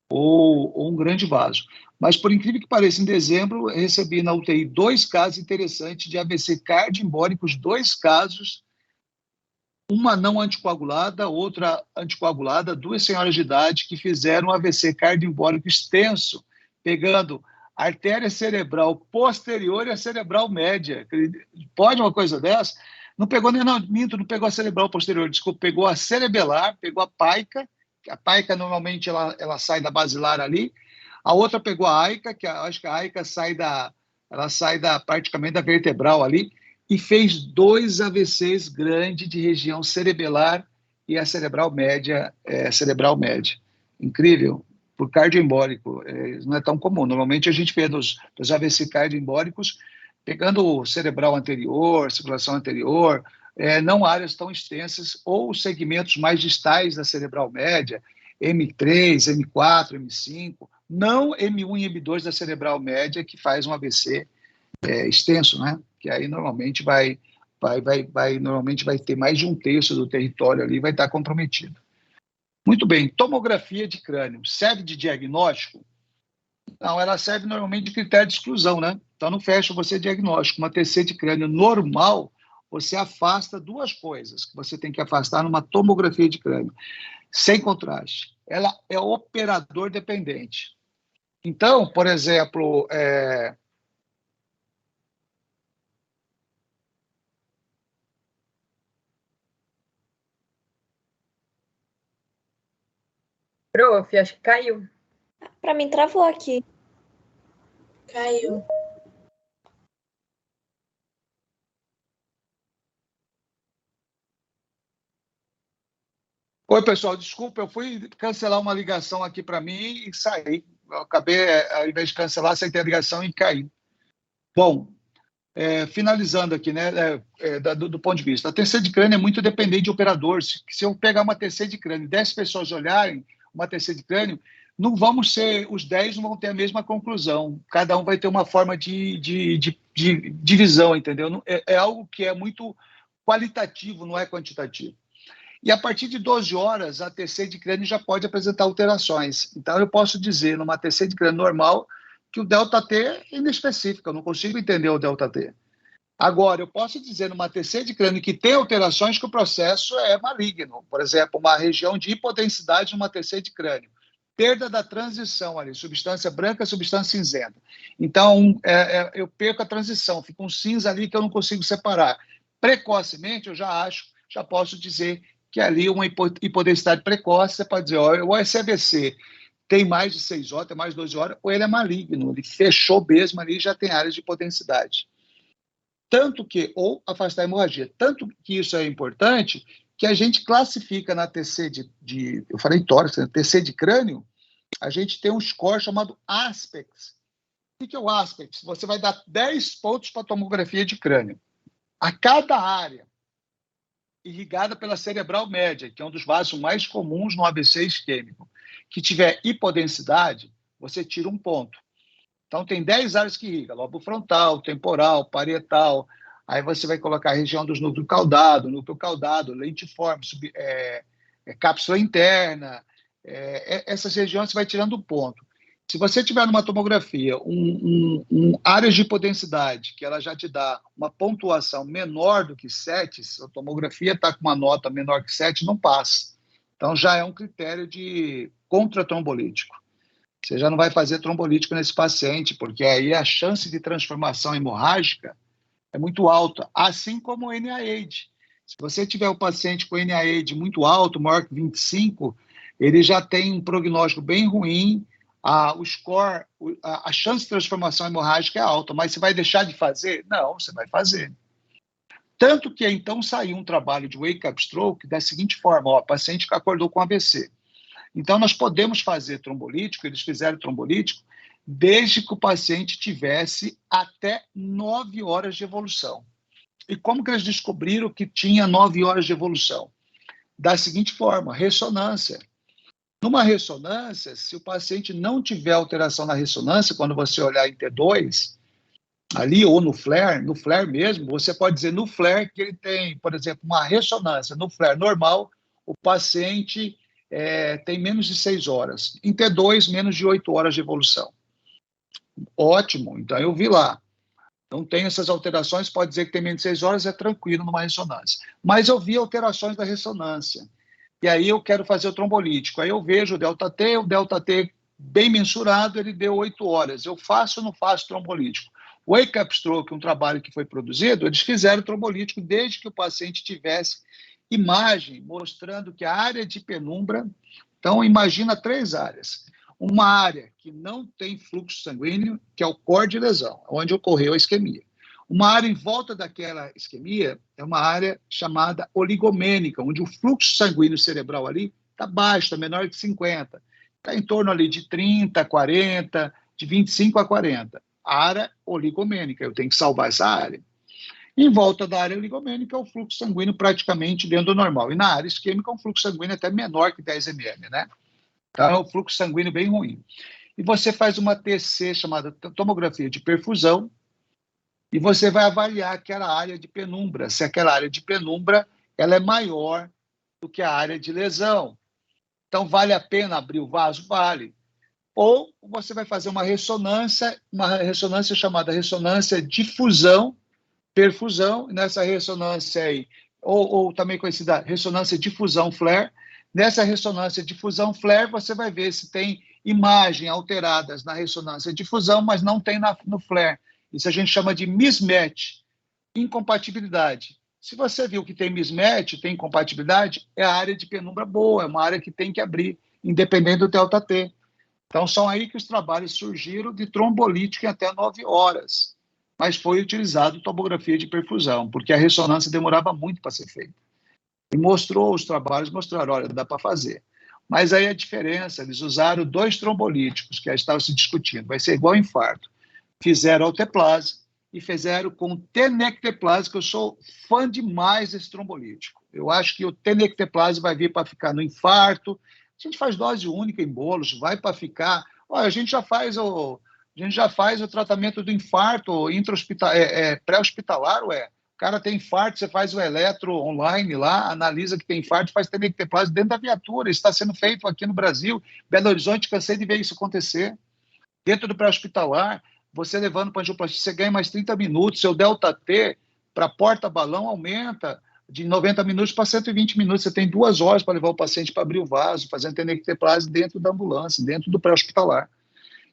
S1: ou um grande vaso. Mas, por incrível que pareça, em dezembro, eu recebi na UTI 2 casos interessantes de AVC cardioembólicos, 2 casos, uma não anticoagulada, outra anticoagulada, 2 senhoras de idade que fizeram um AVC cardioembólico extenso, pegando artéria cerebral posterior e a cerebral média. Pode uma coisa dessa? Não pegou nem, não pegou a cerebral posterior, desculpa, pegou a cerebelar, pegou a paica normalmente ela sai da basilar ali, a outra pegou a aica, acho que a aica sai praticamente da vertebral ali, e fez 2 AVCs grandes de região cerebelar e a cerebral média. Incrível. Por cardioembólico, não é tão comum. Normalmente a gente vê dos AVC cardioembólicos pegando o cerebral anterior, circulação anterior, não áreas tão extensas, ou segmentos mais distais da cerebral média, M3, M4, M5, não M1 e M2 da cerebral média, que faz um AVC extenso, né? Que aí normalmente vai ter mais de 1/3 do território ali, vai estar comprometido. Muito bem, tomografia de crânio, serve de diagnóstico? Não, ela serve normalmente de critério de exclusão, né? Então não fecha você diagnóstico. Uma TC de crânio normal, você afasta 2 coisas que você tem que afastar numa tomografia de crânio, sem contraste. Ela é operador dependente. Então, por exemplo,
S4: Prof, acho que caiu.
S7: Para mim, travou aqui.
S3: Caiu.
S1: Oi, pessoal, desculpa, eu fui cancelar uma ligação aqui para mim e saí. Eu acabei, ao invés de cancelar, aceitei a ligação e caí. Bom, finalizando aqui, né, do ponto de vista, a TC de crânio é muito dependente de operador. Se eu pegar uma TC de crânio e 10 pessoas olharem uma TC de crânio, não vamos ser, os 10 não vão ter a mesma conclusão. Cada um vai ter uma forma de divisão, entendeu? É algo que é muito qualitativo, não é quantitativo. E a partir de 12 horas, a TC de crânio já pode apresentar alterações. Então, eu posso dizer, numa TC de crânio normal, que o ΔT é inespecífico, eu não consigo entender o ΔT. Agora, eu posso dizer, numa TC de crânio que tem alterações, que o processo é maligno. Por exemplo, uma região de hipodensidade numa TC de crânio. Perda da transição ali, substância branca, substância cinzenta. Então, eu perco a transição, fica um cinza ali que eu não consigo separar. Precocemente, eu já posso dizer que ali uma hipodensidade precoce, você pode dizer, o SAVC tem mais de 6 horas, tem mais de 12 horas, ou ele é maligno, ele fechou mesmo ali, já tem áreas de hipodensidade. Tanto que, ou afastar a hemorragia, tanto que isso é importante, que a gente classifica na TC eu falei tórax, né? TC de crânio, a gente tem um score chamado ASPEX, O que é o Aspect? Você vai dar 10 pontos para tomografia de crânio. A cada área irrigada pela cerebral média, que é um dos vasos mais comuns no AVC isquêmico, que tiver hipodensidade, você tira um ponto. Então, tem 10 áreas que irrigam: lobo frontal, temporal, parietal. Aí você vai colocar a região dos núcleo caudado, lentiforme, cápsula interna. Essas regiões você vai tirando um ponto. Se você tiver numa tomografia áreas de hipodensidade, que ela já te dá uma pontuação menor do que 7, se a tomografia está com uma nota menor que 7, não passa. Então, já é um critério de contra-trombolítico. Você já não vai fazer trombolítico nesse paciente, porque aí a chance de transformação hemorrágica é muito alta, assim como o NIH. Se você tiver o paciente com NIH muito alto, maior que 25, ele já tem um prognóstico bem ruim, o score, a chance de transformação hemorrágica é alta, mas você vai deixar de fazer? Não, você vai fazer. Tanto que, então, saiu um trabalho de wake-up stroke da seguinte forma: o paciente que acordou com AVC. Então, nós podemos fazer trombolítico, eles fizeram trombolítico, desde que o paciente tivesse até 9 horas de evolução. E como que eles descobriram que tinha 9 horas de evolução? Da seguinte forma: ressonância. Numa ressonância, se o paciente não tiver alteração na ressonância, quando você olhar em T2, ali, ou no flare mesmo, você pode dizer no flare que ele tem, por exemplo, uma ressonância. No flare normal, o paciente tem menos de 6 horas. Em T2, menos de 8 horas de evolução. Ótimo, então eu vi lá. Não tem essas alterações, pode dizer que tem menos de 6 horas, é tranquilo numa ressonância. Mas eu vi alterações da ressonância. E aí eu quero fazer o trombolítico. Aí eu vejo o delta-T bem mensurado, ele deu 8 horas. Eu faço ou não faço trombolítico? O Wake Up Stroke, um trabalho que foi produzido, eles fizeram trombolítico desde que o paciente tivesse imagem mostrando que a área de penumbra... Então, imagina 3 áreas. Uma área que não tem fluxo sanguíneo, que é o core de lesão, onde ocorreu a isquemia. Uma área em volta daquela isquemia é uma área chamada oligomênica, onde o fluxo sanguíneo cerebral ali está baixo, está menor de 50. Está em torno ali de 30, 40, de 25 a 40. A área oligomênica, eu tenho que salvar essa área. Em volta da área oligomênica, o fluxo sanguíneo praticamente dentro do normal. E na área isquêmica, um fluxo sanguíneo até menor que 10 ml, né? Então, é um fluxo sanguíneo bem ruim. E você faz uma TC, chamada tomografia de perfusão, e você vai avaliar aquela área de penumbra, se aquela área de penumbra ela é maior do que a área de lesão. Então, vale a pena abrir o vaso? Vale. Ou você vai fazer uma ressonância chamada ressonância difusão, perfusão, nessa ressonância aí, ou também conhecida ressonância difusão flare. Nessa ressonância difusão flare, você vai ver se tem imagem alteradas na ressonância difusão, mas não tem no flare. Isso a gente chama de mismatch, incompatibilidade. Se você viu que tem mismatch, tem incompatibilidade, é a área de penumbra boa, é uma área que tem que abrir, independente do delta-T. Então, são aí que os trabalhos surgiram de trombolítico em até 9 horas. Mas foi utilizado tomografia de perfusão, porque a ressonância demorava muito para ser feita. E os trabalhos mostraram, olha, dá para fazer. Mas aí a diferença, eles usaram 2 trombolíticos, que estavam se discutindo, vai ser igual infarto. Fizeram alteplase e fizeram com tenecteplase, que eu sou fã demais desse trombolítico. Eu acho que o tenecteplase vai vir para ficar no infarto. A gente faz dose única em bolos, vai para ficar... Olha, a gente já faz o tratamento do infarto pré-hospitalar, ué. O cara tem infarto, você faz o eletro online lá, analisa que tem infarto, faz tenecteplase dentro da viatura. Isso está sendo feito aqui no Brasil. Belo Horizonte, cansei de ver isso acontecer. Dentro do pré-hospitalar, você levando para angioplastia, você ganha mais 30 minutos. Seu delta-T para porta-balão aumenta de 90 minutos para 120 minutos. Você tem 2 horas para levar o paciente para abrir o vaso, fazendo tenecteplase dentro da ambulância, dentro do pré-hospitalar.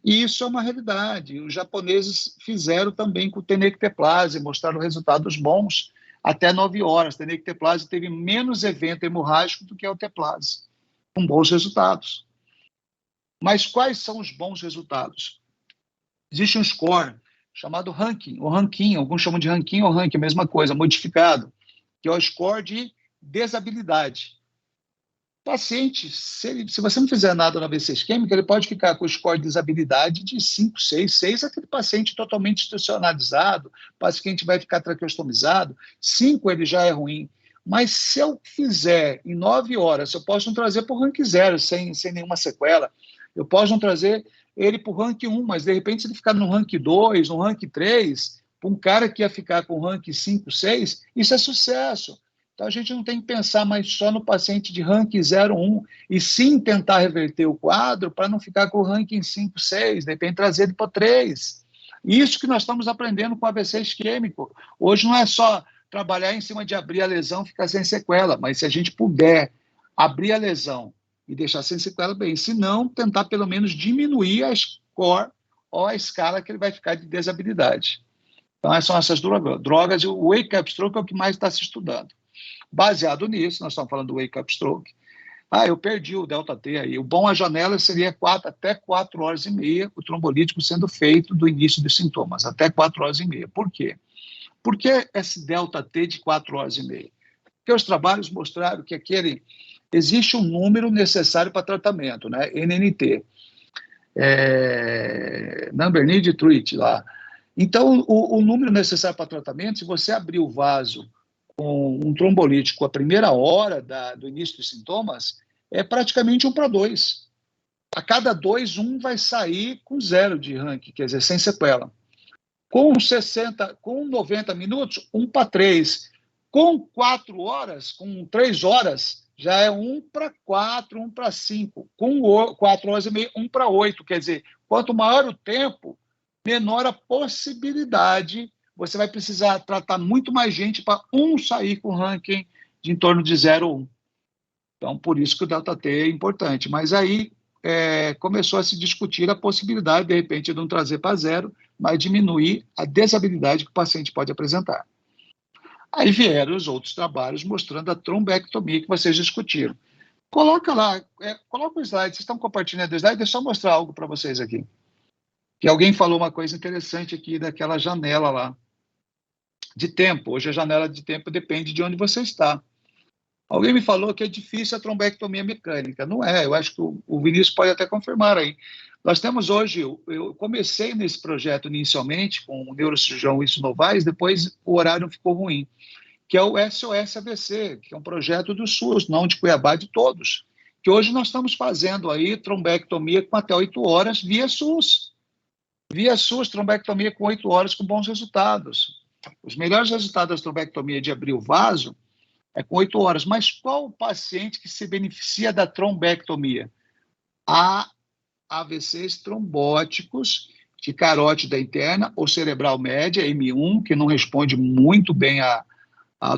S1: E isso é uma realidade. Os japoneses fizeram também com o tenecteplase, mostraram resultados bons até 9 horas. Tenecteplase teve menos evento hemorrágico do que a alteplase, com bons resultados. Mas quais são os bons resultados? Existe um score chamado ranking, ou ranking, alguns chamam de ranking ou ranking, a mesma coisa, modificado, que é o score de desabilidade. paciente, se você não fizer nada no AVC isquêmico, ele pode ficar com o score de desabilidade de 5, 6 é aquele paciente totalmente institucionalizado, o paciente vai ficar traqueostomizado, 5 ele já é ruim. Mas se eu fizer em 9 horas, eu posso não trazer para o rank 0, sem nenhuma sequela, eu posso não trazer ele para o rank 1, mas de repente se ele ficar no rank 2, no rank 3, para um cara que ia ficar com rank 5, 6, isso é sucesso. Então, a gente não tem que pensar mais só no paciente de ranking 0, 1, e sim tentar reverter o quadro para não ficar com o ranking 5, 6, de repente trazer ele para 3. Isso que nós estamos aprendendo com o AVC isquêmico. Hoje não é só trabalhar em cima de abrir a lesão e ficar sem sequela, mas se a gente puder abrir a lesão e deixar sem sequela, bem. Se não, tentar pelo menos diminuir a score ou a escala que ele vai ficar de desabilidade. Então, essas são essas drogas, e o wake-up stroke é o que mais está se estudando. Baseado nisso, nós estamos falando do wake-up stroke. Eu perdi o delta-T aí. O bom, a janela seria até 4 horas e meia, o trombolítico sendo feito do início dos sintomas, até 4 horas e meia. Por quê? Por que esse delta-T de 4 horas e meia? Porque os trabalhos mostraram que existe um número necessário para tratamento, né? NNT. Number Need Treat, lá. Então, o número necessário para tratamento, se você abrir o vaso com um trombolítico a primeira hora do início dos sintomas, é praticamente 1:2. A cada 2, um vai sair com 0 de ranking, quer dizer, sem sequela. Com 90 minutos, 1:3. Com 4 horas, com 3 horas, já é 1:4, 1:5. Com 4 horas e meia, 1:8. Quer dizer, quanto maior o tempo, menor a possibilidade. Você vai precisar tratar muito mais gente para sair com ranking de em torno de 0 ou 1. Então, por isso que o delta-T é importante. Mas aí começou a se discutir a possibilidade, de repente, de não trazer para 0, mas diminuir a desabilidade que o paciente pode apresentar. Aí vieram os outros trabalhos mostrando a trombectomia que vocês discutiram. Coloca lá, coloca o slide. Vocês estão compartilhando o slide? Deixa eu mostrar algo para vocês aqui. Que alguém falou uma coisa interessante aqui daquela janela lá. De tempo. Hoje a janela de tempo depende de onde você está. Alguém me falou que é difícil a trombectomia mecânica. Não é, eu acho que o Vinícius pode até confirmar aí. Nós temos hoje, eu comecei nesse projeto inicialmente com o neurocirurgião Wilson Novaes, depois o horário ficou ruim, que é o SOS AVC, que é um projeto do SUS, não de Cuiabá, de todos, que hoje nós estamos fazendo aí trombectomia com até 8 horas via SUS. Via SUS, trombectomia com 8 horas com bons resultados. Os melhores resultados da trombectomia de abrir o vaso é com 8 horas. Mas qual o paciente que se beneficia da trombectomia? Há AVCs trombóticos de carótida interna ou cerebral média, M1, que não responde muito bem a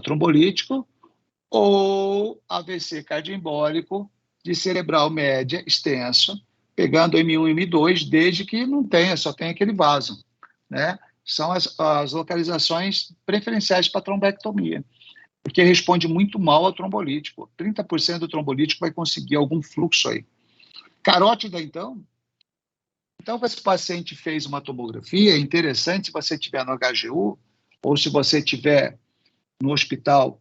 S1: trombolítico, ou AVC cardioembólico de cerebral média extenso, pegando M1 e M2, desde que não tenha, só tem aquele vaso, né? São as localizações preferenciais para trombectomia, porque responde muito mal ao trombolítico. 30% do trombolítico vai conseguir algum fluxo aí. Carótida, então, se esse paciente fez uma tomografia, é interessante se você estiver no HGU, ou se você estiver no hospital,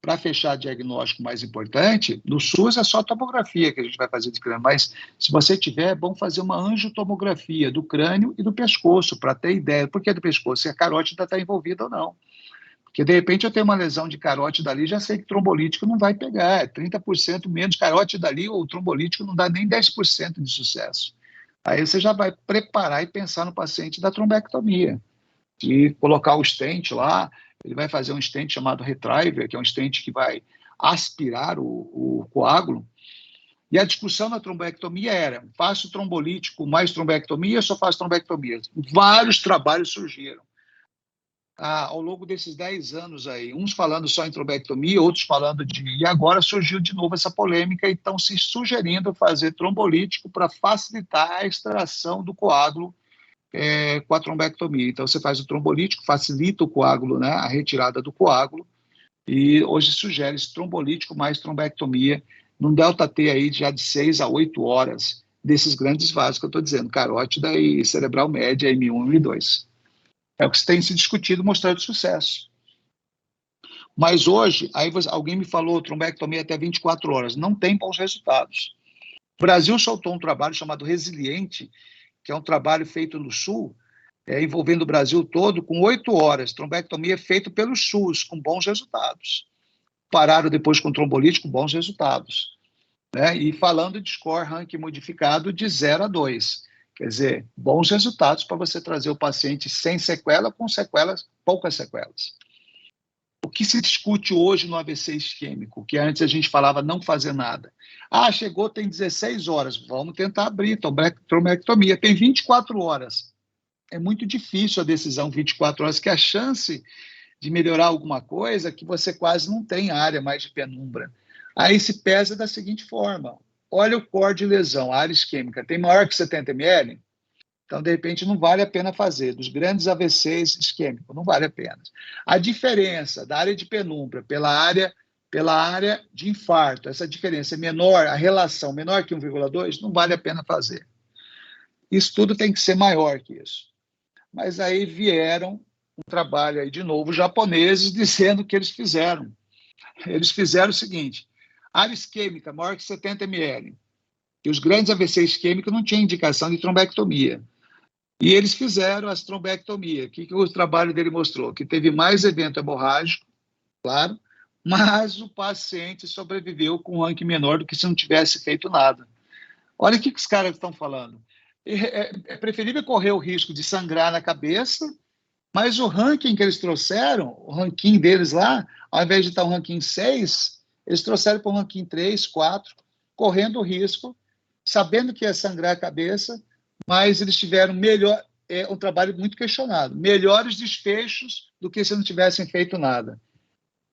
S1: para fechar diagnóstico mais importante, no SUS é só tomografia que a gente vai fazer de crânio, mas se você tiver, é bom fazer uma angiotomografia do crânio e do pescoço, para ter ideia. Por que do pescoço? Se a carótida está envolvida ou não. Porque, de repente, eu tenho uma lesão de carótida ali, já sei que trombolítico não vai pegar, é 30% menos carótida ali, ou o trombolítico não dá nem 10% de sucesso. Aí você já vai preparar e pensar no paciente da trombectomia, de colocar o stent lá. Ele vai fazer um stent chamado retriever, que é um stent que vai aspirar o coágulo. E a discussão na trombectomia era, faço trombolítico mais trombectomia ou só faço trombectomia? Vários trabalhos surgiram ao longo desses 10 anos aí, uns falando só em trombectomia, outros falando e agora surgiu de novo essa polêmica e estão se sugerindo fazer trombolítico para facilitar a extração do coágulo com a trombectomia. Então, você faz o trombolítico, facilita o coágulo, né, a retirada do coágulo, e hoje sugere-se trombolítico mais trombectomia, num delta-T aí já de 6 a 8 horas, desses grandes vasos que eu estou dizendo, carótida e cerebral média, M1 e M2. É o que tem se discutido, mostrando sucesso. Mas hoje, alguém me falou trombectomia até 24 horas. Não tem bons resultados. O Brasil soltou um trabalho chamado Resiliente, que é um trabalho feito no Sul, envolvendo o Brasil todo, com 8 horas. Trombectomia feito pelo SUS, com bons resultados. Pararam depois com trombolite, com bons resultados. Né? E falando de score ranking modificado de 0 a 2. Quer dizer, bons resultados para você trazer o paciente sem sequela, com sequelas, poucas sequelas. O que se discute hoje no AVC isquêmico, que antes a gente falava não fazer nada. Chegou, tem 16 horas, vamos tentar abrir trombectomia. Tem 24 horas. É muito difícil a decisão 24 horas, que a chance de melhorar alguma coisa é que você quase não tem área mais de penumbra. Aí se pesa da seguinte forma. Olha o core de lesão, a área isquêmica. Tem maior que 70 ml? Então, de repente, não vale a pena fazer. Dos grandes AVCs isquêmicos, não vale a pena. A diferença da área de penumbra pela área de infarto, essa diferença é menor, a relação menor que 1,2, não vale a pena fazer. Isso tudo tem que ser maior que isso. Mas aí vieram um trabalho aí, de novo, japoneses, dizendo que eles fizeram. Eles fizeram o seguinte, área isquêmica maior que 70 ml, e os grandes AVC isquêmicos não tinham indicação de trombectomia. E eles fizeram as trombectomias. O que o trabalho dele mostrou? Que teve mais evento hemorrágico, claro, mas o paciente sobreviveu com um ranking menor do que se não tivesse feito nada. Olha o que os caras estão falando. É preferível correr o risco de sangrar na cabeça, mas o ranking que eles trouxeram, o ranking deles lá, ao invés de estar um ranking 6, eles trouxeram para um ranking 3, 4, correndo o risco, sabendo que ia sangrar a cabeça, mas eles tiveram um trabalho muito questionado, melhores desfechos do que se não tivessem feito nada,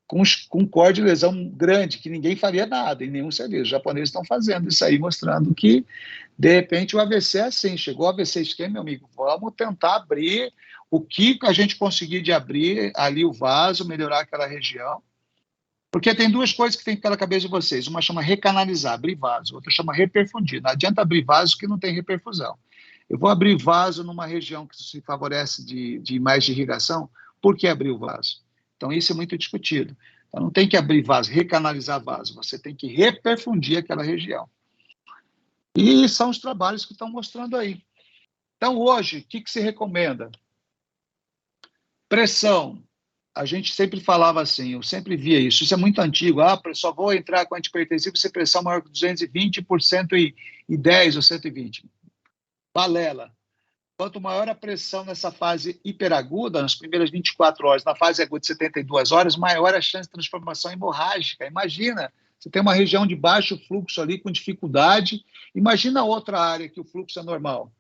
S1: com um core de lesão grande, que ninguém faria nada em nenhum serviço. Os japoneses estão fazendo isso aí, mostrando que, de repente, o AVC é assim, chegou o AVC isquêmico, meu amigo, vamos tentar abrir o que a gente conseguir de abrir ali o vaso, melhorar aquela região, porque tem duas coisas que tem que ficar na cabeça de vocês, uma chama recanalizar, abrir vaso, outra chama reperfundir. Não adianta abrir vaso que não tem reperfusão. Eu vou abrir vaso numa região que se favorece de mais de irrigação, por que abrir o vaso? Então, isso é muito discutido. Então, não tem que abrir vaso, recanalizar vaso, você tem que reperfundir aquela região. E são os trabalhos que estão mostrando aí. Então, hoje, o que se recomenda? Pressão. A gente sempre falava assim, eu sempre via isso é muito antigo, só vou entrar com antipertensivo se pressão maior que 220 por 110 ou 120. Balela. Quanto maior a pressão nessa fase hiperaguda, nas primeiras 24 horas, na fase aguda de 72 horas, maior a chance de transformação hemorrágica. Imagina, você tem uma região de baixo fluxo ali com dificuldade, imagina outra área que o fluxo é normal.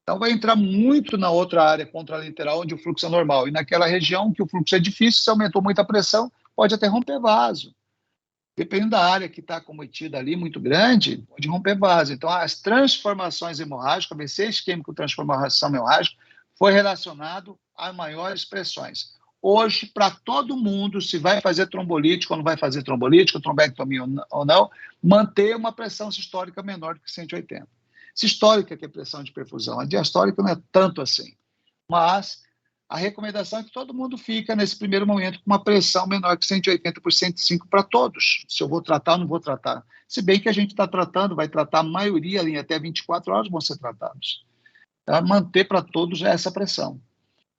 S1: Então, vai entrar muito na outra área contralateral, onde o fluxo é normal. E naquela região que o fluxo é difícil, se aumentou muito a pressão, pode até romper vaso. Dependendo da área que está cometida ali, muito grande, pode romper vaso. Então, as transformações hemorrágicas, AVC isquêmico transformação hemorrágica, foi relacionado a maiores pressões. Hoje, para todo mundo, se vai fazer trombolítico ou não vai fazer trombolítico, trombectomia ou não, manter uma pressão sistólica menor do que 180. Sistólica, que é pressão de perfusão. A diastólica não é tanto assim. Mas a recomendação é que todo mundo fica, nesse primeiro momento, com uma pressão menor que 180 por 105 para todos. Se eu vou tratar ou não vou tratar. Se bem que a gente está tratando, vai tratar a maioria ali, até 24 horas vão ser tratados. Tá? Manter para todos essa pressão.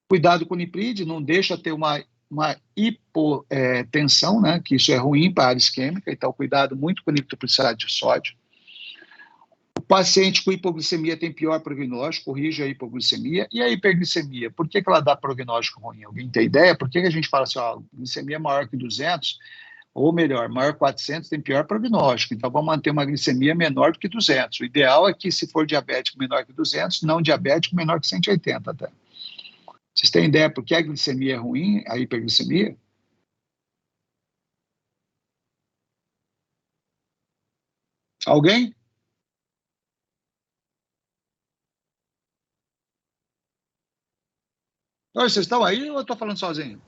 S1: Cuidado com o nipride, não deixa ter uma hipotensão, né? Que isso é ruim para a área isquêmica, então cuidado muito com o nitroprusside de sódio. O paciente com hipoglicemia tem pior prognóstico, corrige a hipoglicemia. E a hiperglicemia, por que ela dá prognóstico ruim? Alguém tem ideia? Por que a gente fala assim, glicemia maior que 200, ou melhor, maior que 400 tem pior prognóstico, então vamos manter uma glicemia menor do que 200. O ideal é que, se for diabético menor que 200, não diabético menor que 180 até. Vocês têm ideia por que a glicemia é ruim, a hiperglicemia? Alguém? Oi, vocês estão aí ou eu estou falando sozinho?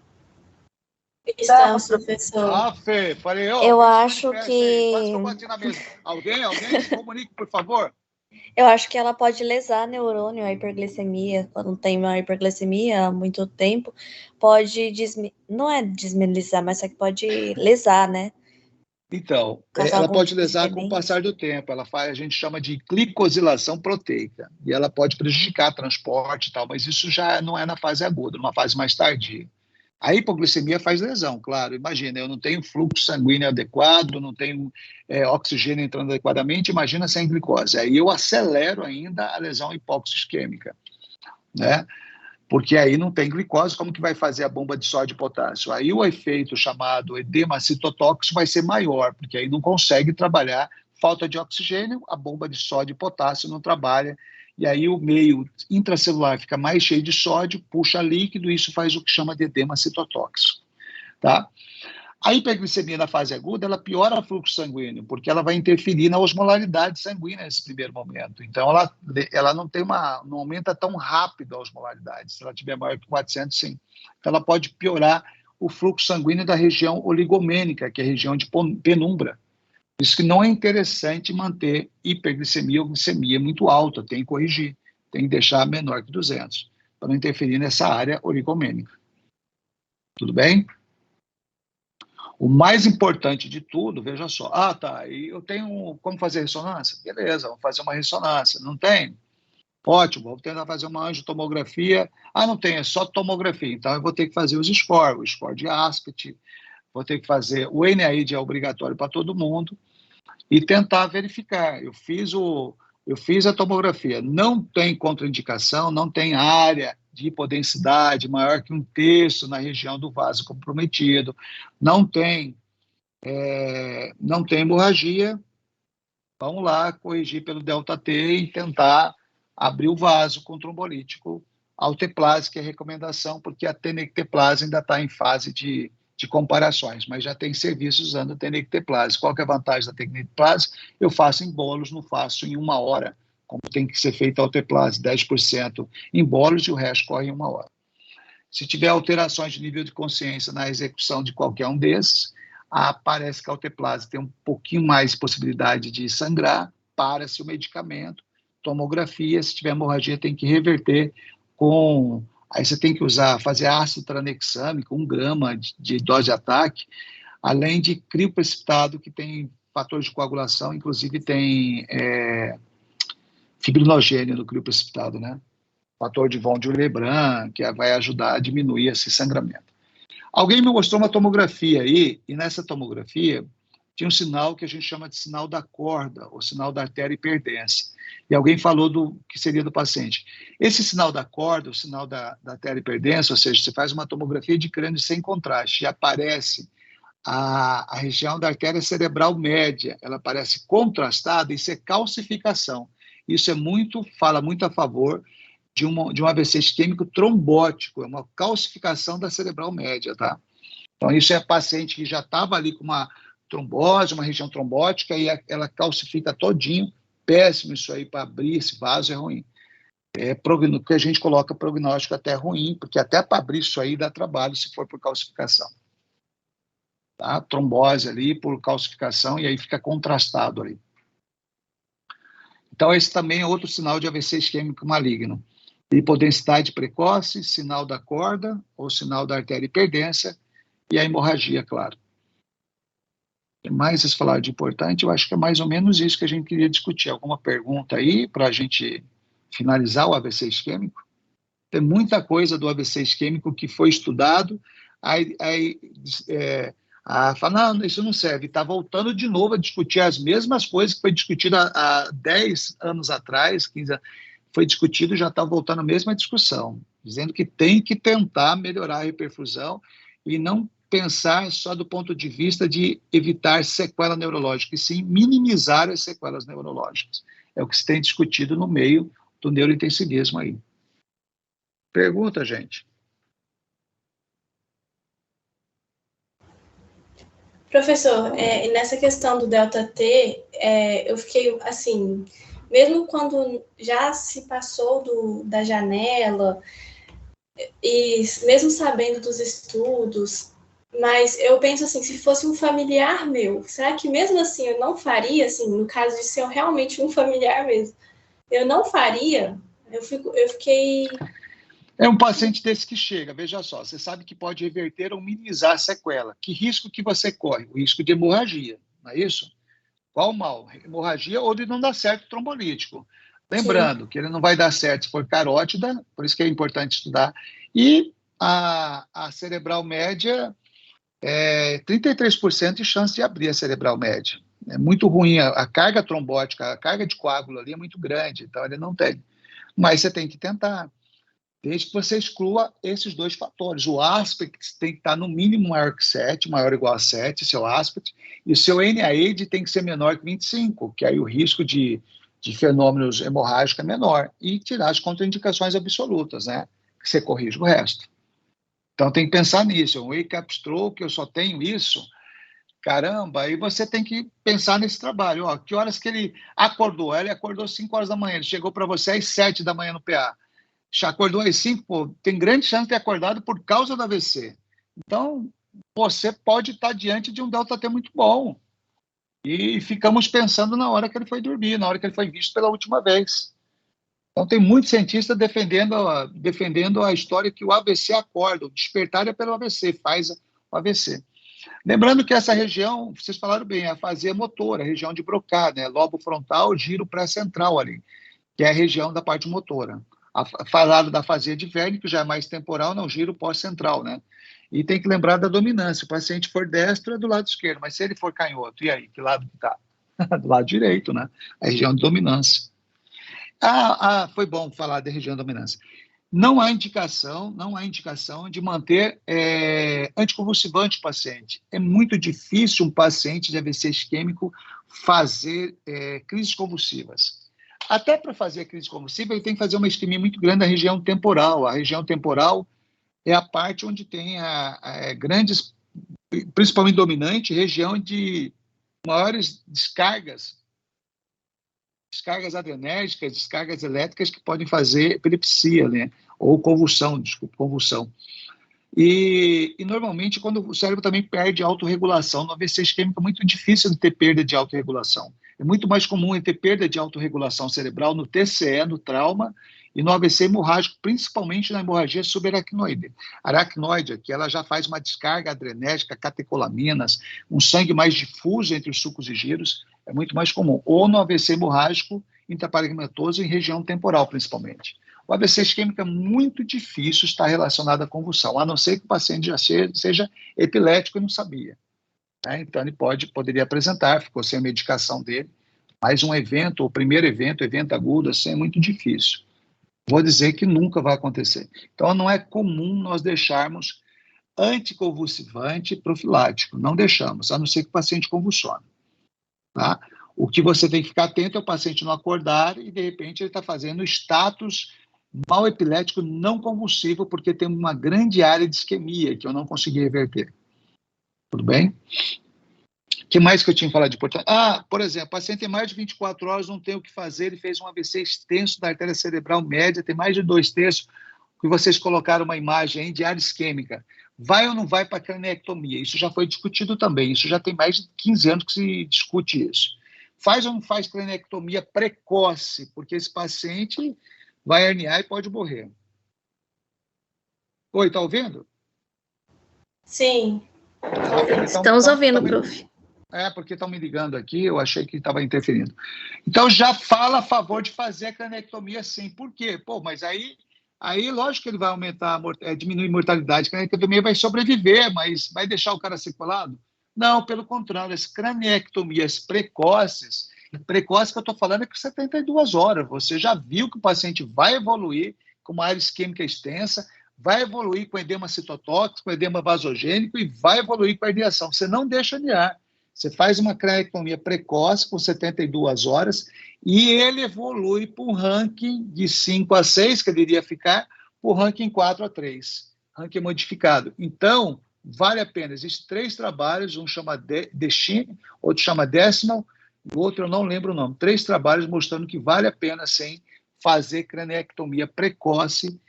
S3: Estamos, professor.
S1: Fê, falei,
S7: eu acho que...
S1: Quase que eu bati na mesa. Alguém, se comunique, por favor.
S7: Eu acho que ela pode lesar neurônio, a hiperglicemia, quando tem uma hiperglicemia há muito tempo, pode, não é desmineralizar, mas só que pode lesar, né?
S1: Então,
S7: Causar
S1: ela
S7: algum
S1: pode
S7: tipo de
S1: lesar com o
S7: demência.
S1: passar do tempo. Ela faz, a gente chama de glicosilação proteica. E ela pode prejudicar transporte e tal, mas isso já não é na fase aguda, numa fase mais tardia. A hipoglicemia faz lesão, claro. Imagina, eu não tenho fluxo sanguíneo adequado, não tenho oxigênio entrando adequadamente, imagina sem glicose. Aí eu acelero ainda a lesão hipóxico-isquêmica, né? Porque aí não tem glicose, como que vai fazer a bomba de sódio e potássio? Aí o efeito chamado edema citotóxico vai ser maior, porque aí não consegue trabalhar falta de oxigênio, a bomba de sódio e potássio não trabalha, e aí o meio intracelular fica mais cheio de sódio, puxa líquido, e isso faz o que chama de edema citotóxico, tá? A hiperglicemia na fase aguda, ela piora o fluxo sanguíneo, porque ela vai interferir na osmolaridade sanguínea nesse primeiro momento. Então, ela não aumenta tão rápido a osmolaridade. Se ela tiver maior que 400, sim. Então, ela pode piorar o fluxo sanguíneo da região oligomênica, que é a região de penumbra. Por isso que não é interessante manter hiperglicemia ou glicemia muito alta, tem que corrigir, tem que deixar menor que 200, para não interferir nessa área oligomênica. Tudo bem? O mais importante de tudo, veja só, tá, e eu tenho como fazer ressonância? Beleza, vamos fazer uma ressonância. Não tem? Ótimo, vamos tentar fazer uma angiotomografia. Não tem, é só tomografia. Então, eu vou ter que fazer o score de Aspect, vou ter que fazer, o NAID é obrigatório para todo mundo, e tentar verificar. Eu fiz a tomografia, não tem contraindicação, não tem área de hipodensidade maior que 1/3 na região do vaso comprometido, não tem hemorragia, vamos lá corrigir pelo delta-T e tentar abrir o vaso com trombolítico alteplase, que é a recomendação, porque a tenecteplase ainda está em fase de comparações, mas já tem serviços usando a tenecteplase. Qual que é a vantagem da tenecteplase? Eu faço em bolos, não faço em 1 hora, como tem que ser feita a alteplase, 10% em bolos e o resto corre em 1 hora. Se tiver alterações de nível de consciência na execução de qualquer um desses, parece que a alteplase tem um pouquinho mais de possibilidade de sangrar, para-se o medicamento, tomografia, se tiver hemorragia tem que reverter com... Aí você tem que fazer ácido tranexâmico, 1 grama de dose de ataque, além de crioprecipitado, que tem fatores de coagulação, inclusive tem fibrinogênio no crioprecipitado, né? Fator de von Willebrand, que vai ajudar a diminuir esse sangramento. Alguém me mostrou uma tomografia aí, e nessa tomografia tinha um sinal que a gente chama de sinal da corda, ou sinal da artéria hiperdensa. E alguém falou do que seria do paciente. Esse sinal da corda, o sinal da artéria hiperdensa, ou seja, você faz uma tomografia de crânio sem contraste e aparece a região da artéria cerebral média, ela aparece contrastada, isso é calcificação. Isso fala muito a favor de um AVC isquêmico trombótico, é uma calcificação da cerebral média, tá? Então, isso é paciente que já estava ali com uma trombose, uma região trombótica, e ela calcifica todinho, péssimo isso aí para abrir esse vaso, é ruim. Que a gente coloca prognóstico até ruim, porque até para abrir isso aí dá trabalho se for por calcificação. Tá? Trombose ali por calcificação, e aí fica contrastado ali. Então, esse também é outro sinal de AVC isquêmico maligno. Hipodensidade precoce, sinal da corda, ou sinal da artéria hiperdensa, e a hemorragia, claro. O que mais vocês falaram de importante? Eu acho que é mais ou menos isso que a gente queria discutir. Alguma pergunta aí para a gente finalizar o AVC isquêmico? Tem muita coisa do AVC isquêmico que foi estudado, fala, não, isso não serve. Está voltando de novo a discutir as mesmas coisas que foi discutida há 10 anos atrás, 15 anos. Foi discutido, já está voltando a mesma discussão, dizendo que tem que tentar melhorar a reperfusão e não pensar só do ponto de vista de evitar sequela neurológica, e sim minimizar as sequelas neurológicas. É o que se tem discutido no meio do neurointensivismo aí. Pergunta, gente.
S3: Professor, nessa questão do delta-T, eu fiquei assim, mesmo quando já se passou da janela, e mesmo sabendo dos estudos, mas eu penso assim, se fosse um familiar meu, será que mesmo assim eu não faria, assim, no caso de ser realmente um familiar mesmo, eu não faria, eu fiquei...
S1: É um paciente desse que chega, veja só, você sabe que pode reverter ou minimizar a sequela. Que risco que você corre? O risco de hemorragia, não é isso? Qual mal? Hemorragia ou de não dar certo o trombolítico. Lembrando que ele não vai dar certo se for carótida, por isso que é importante estudar. E a cerebral média, 33% de chance de abrir a cerebral média. É muito ruim, a carga trombótica, a carga de coágulo ali é muito grande, então ele não tem. Mas você tem que tentar, desde que você exclua esses dois fatores. O aspect tem que estar no mínimo maior que 7, maior ou igual a 7, seu aspect, e o seu NIAID tem que ser menor que 25, que aí o risco de fenômenos hemorrágicos é menor, e tirar as contraindicações absolutas, né? Que você corrige o resto. Então tem que pensar nisso, um wake-up stroke, eu só tenho isso, caramba, aí você tem que pensar nesse trabalho, ó, que horas que ele acordou? Ele acordou 5 horas da manhã, ele chegou para você às 7 da manhã no PA, já acordou às 5, pô, tem grande chance de ter acordado por causa do AVC. Então, você pode estar diante de um delta-T muito bom. E ficamos pensando na hora que ele foi dormir, na hora que ele foi visto pela última vez. Então, tem muitos cientistas defendendo a história que o AVC acorda, o despertar é pelo AVC, faz o AVC. Lembrando que essa região, vocês falaram bem, é a fazia motora, a região de Broca, né? Lobo frontal, giro pré-central ali, que é a região da parte motora. Falaram da fazia de Verne, que já é mais temporal, não, giro pós-central, né? E tem que lembrar da dominância. O paciente for destro é do lado esquerdo, mas se ele for canhoto, e aí? Que lado que está? Do lado direito, né? A região de dominância. Foi bom falar da região de dominância. Não há indicação de manter anticonvulsivante o paciente. É muito difícil um paciente de AVC isquêmico fazer crises convulsivas. Até para fazer a crise convulsiva, ele tem que fazer uma isquemia muito grande da região temporal. A região temporal é a parte onde tem grandes, principalmente dominante, região de maiores descargas adrenérgicas, descargas elétricas que podem fazer epilepsia, né? Ou convulsão. E normalmente, quando o cérebro também perde autorregulação, no AVC isquêmico é muito difícil de ter perda de autorregulação. É muito mais comum ter perda de autorregulação cerebral no TCE, no trauma, e no AVC hemorrágico, principalmente na hemorragia subaracnoide. Aracnoide, que ela já faz uma descarga adrenérgica, catecolaminas, um sangue mais difuso entre os sulcos e giros, é muito mais comum. Ou no AVC hemorrágico, intraparagmatoso, em região temporal, principalmente. O AVC isquêmico é muito difícil estar relacionado à convulsão, a não ser que o paciente já seja epilético e não sabia. Então, ele poderia apresentar, ficou sem a medicação dele, mas um evento, o primeiro evento agudo, assim, é muito difícil. Vou dizer que nunca vai acontecer. Então, não é comum nós deixarmos anticonvulsivante profilático, não deixamos, a não ser que o paciente convulsione. Tá? O que você tem que ficar atento é o paciente não acordar e, de repente, ele está fazendo status mal epilético não convulsivo, porque tem uma grande área de isquemia que eu não consegui reverter. Tudo bem? O que mais que eu tinha que falar de importante? Por exemplo, o paciente tem mais de 24 horas, não tem o que fazer, ele fez um AVC extenso da artéria cerebral média, tem mais de 2/3, que vocês colocaram uma imagem aí de área isquêmica. Vai ou não vai para a cranectomia? Isso já foi discutido também, isso já tem mais de 15 anos que se discute isso. Faz ou não faz cranectomia precoce? Porque esse paciente vai herniar e pode morrer. Oi, está ouvindo?
S3: Sim.
S7: Estamos ouvindo, prof.
S1: Porque estão me ligando aqui, eu achei que estava interferindo. Então, já fala a favor de fazer a cranectomia sim. Por quê? Mas aí lógico que ele vai aumentar, diminuir a mortalidade. A cranectomia vai sobreviver, mas vai deixar o cara sequelado? Não, pelo contrário, as cranectomias precoces que eu estou falando é com 72 horas. Você já viu que o paciente vai evoluir com uma área isquêmica extensa, vai evoluir com edema citotóxico, com edema vasogênico e vai evoluir com a herniação. Você não deixa herniar. Você faz uma cranectomia precoce com 72 horas e ele evolui para um ranking de 5 a 6, que ele iria ficar, para o ranking 4 a 3, ranking modificado. Então, vale a pena. Existem 3 trabalhos, um chama Destiny, outro chama Decimal, o outro eu não lembro o nome. 3 trabalhos mostrando que vale a pena, sim, fazer cranectomia precoce,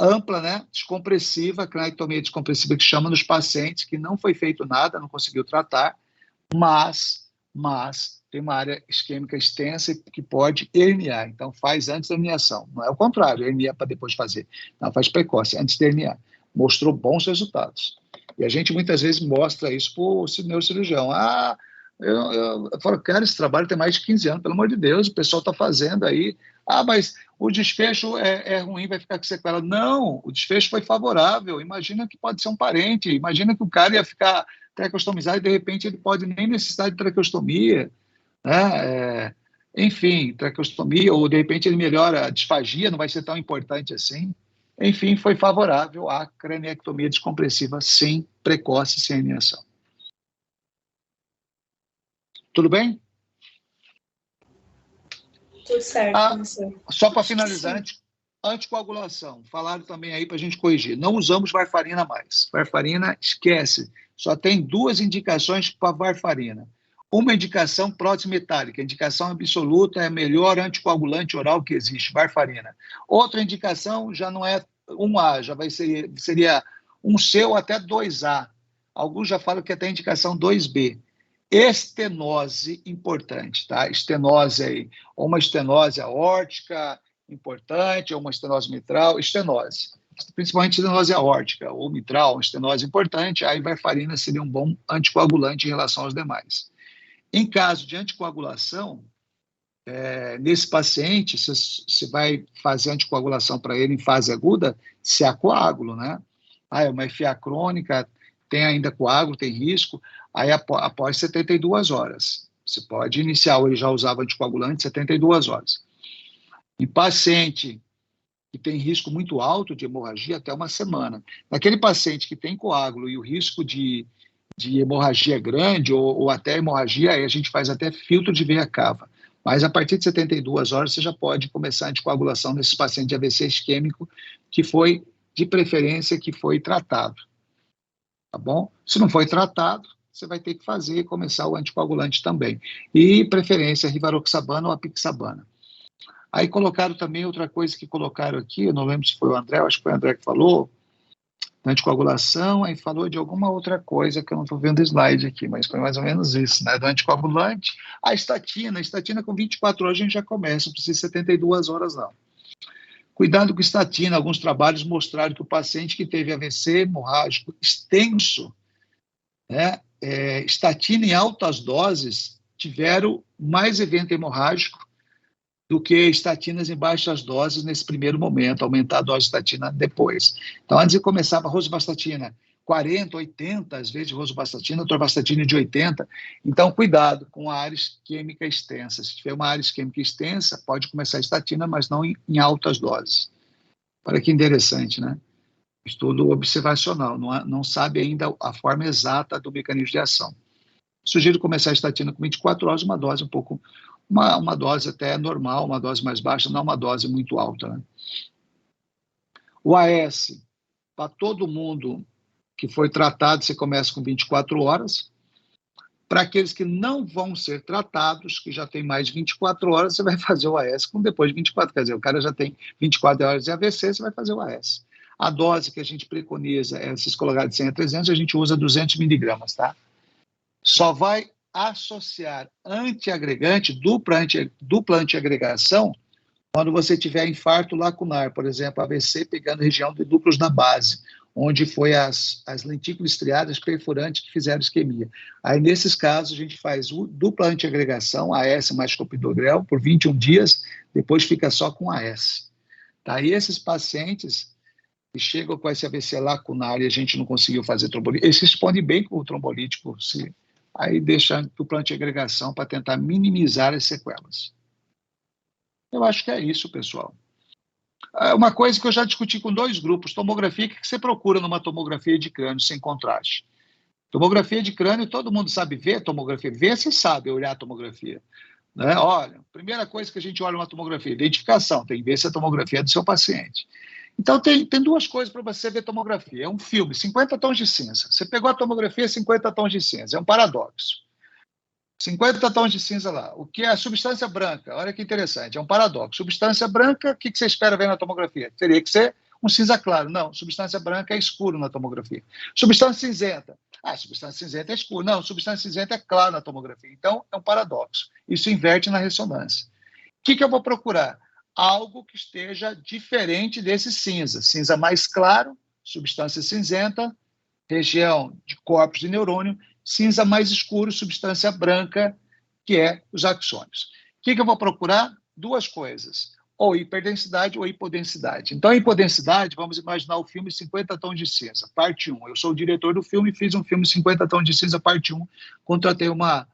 S1: ampla, né, descompressiva, cranectomia descompressiva que chama nos pacientes que não foi feito nada, não conseguiu tratar, mas tem uma área isquêmica extensa que pode herniar. Então, faz antes da herniação. Não é o contrário, hernia para depois fazer. Não, faz precoce, antes de herniar. Mostrou bons resultados. E a gente, muitas vezes, mostra isso para o neurocirurgião. Eu falo, cara, esse trabalho tem mais de 15 anos, pelo amor de Deus, o pessoal está fazendo aí. Mas o desfecho é ruim, vai ficar com sequela. Não, o desfecho foi favorável. Imagina que pode ser um parente, imagina que o cara ia ficar traqueostomizado e, de repente, ele pode nem necessitar de traqueostomia. Né? Enfim, traqueostomia, ou de repente ele melhora a disfagia, não vai ser tão importante assim. Enfim, foi favorável à craniectomia descompressiva, sim, precoce, sem herniação. Tudo bem?
S3: Tudo certo,
S1: só para finalizar, anticoagulação. Falaram também aí para a gente corrigir. Não usamos varfarina mais. Varfarina, esquece. Só tem 2 indicações para varfarina. Uma indicação prótese metálica, indicação absoluta, é a melhor anticoagulante oral que existe, varfarina. Outra indicação já não é 1A, já seria 1C ou até 2A. Alguns já falam que até indicação 2B. Estenose, importante, tá? Estenose aí, ou uma estenose aórtica, importante, ou uma estenose mitral, estenose. Principalmente estenose aórtica ou mitral, uma estenose importante, aí varfarina seria um bom anticoagulante em relação aos demais. Em caso de anticoagulação, nesse paciente, você vai fazer anticoagulação para ele em fase aguda, se há coágulo, né? É uma FA crônica, tem ainda coágulo, tem risco, aí após 72 horas. Você pode iniciar, ou ele já usava anticoagulante, 72 horas. Em paciente que tem risco muito alto de hemorragia, até 1 semana. Naquele paciente que tem coágulo e o risco de hemorragia grande ou até hemorragia, aí a gente faz até filtro de veia cava. Mas a partir de 72 horas você já pode começar a anticoagulação nesses pacientes de AVC isquêmico que foi, de preferência, que foi tratado. Tá bom? Se não foi tratado, você vai ter que começar o anticoagulante também. E preferência rivaroxabana ou apixabana. Aí colocaram também outra coisa que colocaram aqui, eu não lembro se foi o André, acho que foi o André que falou, anticoagulação, aí falou de alguma outra coisa que eu não estou vendo o slide aqui, mas foi mais ou menos isso, né? Do anticoagulante. A estatina com 24 horas a gente já começa, não precisa de 72 horas não. Cuidado com estatina, alguns trabalhos mostraram que o paciente que teve AVC hemorrágico extenso, né, estatina em altas doses, tiveram mais evento hemorrágico do que estatinas em baixas doses nesse primeiro momento, aumentar a dose de estatina depois. Então, antes de começar a rosuvastatina, 40, 80, às vezes, rosuvastatina, atorvastatina de 80. Então, cuidado com a área isquêmica extensa. Se tiver uma área isquêmica extensa, pode começar a estatina, mas não em altas doses. Olha que interessante, né? Estudo observacional, não sabe ainda a forma exata do mecanismo de ação. Sugiro começar a estatina com 24 horas, uma dose um pouco... Uma dose até normal, uma dose mais baixa, não uma dose muito alta. Né? O AS, para todo mundo que foi tratado, você começa com 24 horas. Para aqueles que não vão ser tratados, que já tem mais de 24 horas, você vai fazer o AS com depois de 24. Quer dizer, o cara já tem 24 horas de AVC, você vai fazer o AS. A dose que a gente preconiza é, se colocar de 100 a 300, a gente usa 200 miligramas, tá? Só vai associar antiagregante, dupla antiagregação, quando você tiver infarto lacunar, por exemplo, AVC pegando região de núcleos da base, onde foi as lentículas estriadas perfurantes que fizeram isquemia. Aí, nesses casos, a gente faz dupla antiagregação, AS mais clopidogrel, por 21 dias, depois fica só com AS. Tá? E esses pacientes que chegam com esse AVC lacunar e a gente não conseguiu fazer trombolítico, eles respondem bem com o trombolítico, aí deixa dupla antiagregação para tentar minimizar as sequelas. Eu acho que é isso, pessoal. Uma coisa que eu já discuti com 2 grupos, tomografia, o que você procura numa tomografia de crânio sem contraste? Tomografia de crânio, todo mundo sabe ver tomografia. Ver, você sabe olhar a tomografia. Né? Olha, primeira coisa que a gente olha numa tomografia, identificação, tem que ver se a tomografia é do seu paciente. Então, tem 2 coisas para você ver tomografia. É um filme, 50 tons de cinza. Você pegou a tomografia, 50 tons de cinza. É um paradoxo. 50 tons de cinza lá. O que é a substância branca? Olha que interessante, é um paradoxo. Substância branca, o que você espera ver na tomografia? Teria que ser um cinza claro. Não, substância branca é escuro na tomografia. Substância cinzenta. Substância cinzenta é escuro. Não, substância cinzenta é claro na tomografia. Então, é um paradoxo. Isso inverte na ressonância. O que eu vou procurar? Algo que esteja diferente desse cinza. Cinza mais claro, substância cinzenta, região de corpos de neurônio, cinza mais escuro, substância branca, que é os axônios. O que eu vou procurar? Duas coisas, ou hiperdensidade ou hipodensidade. Então, a hipodensidade, vamos imaginar o filme 50 Tons de Cinza, parte 1. Eu sou o diretor do filme e fiz um filme 50 Tons de Cinza, parte 1. Contratei uma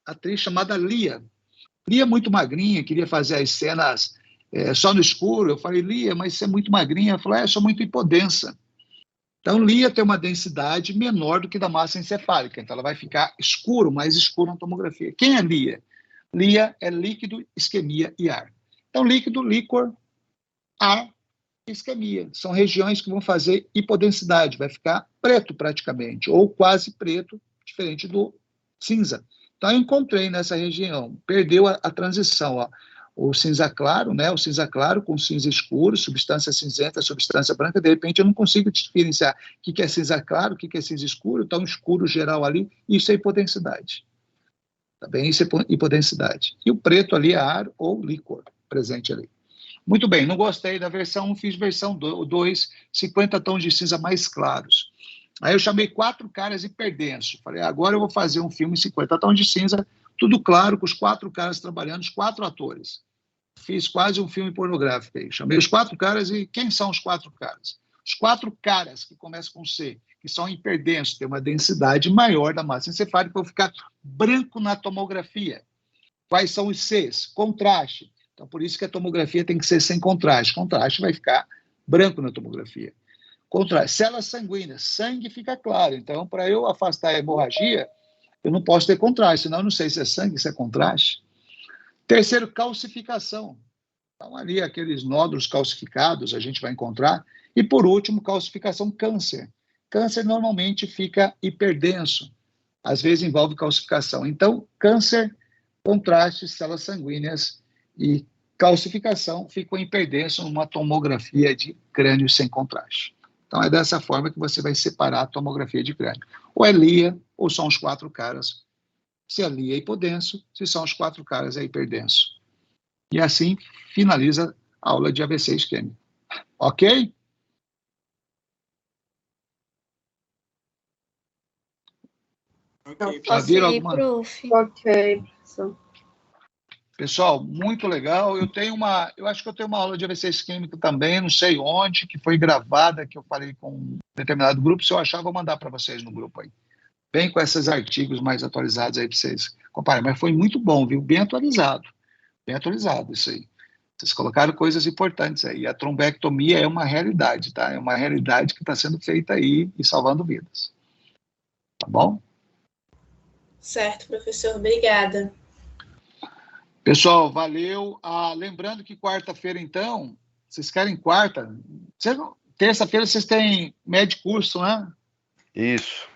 S1: atriz chamada Lia. Lia muito magrinha, queria fazer as cenas só no escuro. Eu falei, Lia, mas você é muito magrinha. Ela falou, eu sou muito hipodensa. Então, Lia tem uma densidade menor do que da massa encefálica. Então, ela vai ficar escuro, mais escuro na tomografia. Quem é Lia? Lia é líquido, isquemia e ar. Então, líquido, líquor, ar e isquemia. São regiões que vão fazer hipodensidade. Vai ficar preto praticamente, ou quase preto, diferente do cinza. Então, eu encontrei nessa região. Perdeu a transição, ó. O cinza claro, né? O cinza claro com cinza escuro, substância cinzenta, substância branca, de repente eu não consigo diferenciar o que é cinza claro, o que é cinza escuro, então escuro geral ali, isso é hipodensidade. Tá bem? Isso é hipodensidade. E o preto ali é ar ou líquor presente ali. Muito bem, não gostei da versão 1, fiz versão 2, 50 tons de cinza mais claros. Aí eu chamei 4 caras hiperdensos. Falei, agora eu vou fazer um filme 50 tons de cinza, tudo claro, com os 4 caras trabalhando, os 4 atores. Fiz quase um filme pornográfico aí. Chamei os 4 caras e quem são os 4 caras? Os 4 caras que começam com C, que são hiperdensos, têm uma densidade maior da massa encefálica, vão ficar branco na tomografia. Quais são os Cs? Contraste. Então, por isso que a tomografia tem que ser sem contraste. Contraste vai ficar branco na tomografia. Contraste. Células sanguíneas. Sangue fica claro. Então, para eu afastar a hemorragia, eu não posso ter contraste, senão eu não sei se é sangue, se é contraste. Terceiro, calcificação. Então, ali, aqueles nódulos calcificados a gente vai encontrar. E, por último, calcificação, câncer. Câncer normalmente fica hiperdenso. Às vezes envolve calcificação. Então, câncer, contraste, células sanguíneas e calcificação ficam hiperdenso numa tomografia de crânio sem contraste. Então, é dessa forma que você vai separar a tomografia de crânio. Ou é Lia, ou são os 4 caras. Se é Lia é hipodenso, se são os 4 caras é hiperdenso. E assim finaliza a aula de AVC isquêmico. Ok?
S7: Já viram alguma?
S2: Ok, professor.
S1: Pessoal, muito legal. Eu acho que eu tenho uma aula de AVC isquêmico também, não sei onde, que foi gravada, que eu falei com um determinado grupo. Se eu achar, vou mandar para vocês no grupo aí. Bem com esses artigos mais atualizados aí para vocês compararem. Mas foi muito bom, viu? Bem atualizado isso aí. Vocês colocaram coisas importantes aí. A trombectomia é uma realidade, tá? É uma realidade que está sendo feita aí e salvando vidas. Tá bom?
S3: Certo, professor. Obrigada.
S1: Pessoal, valeu. Lembrando que quarta-feira, então, vocês querem quarta? Terça-feira vocês têm médio curso, né?
S8: Isso.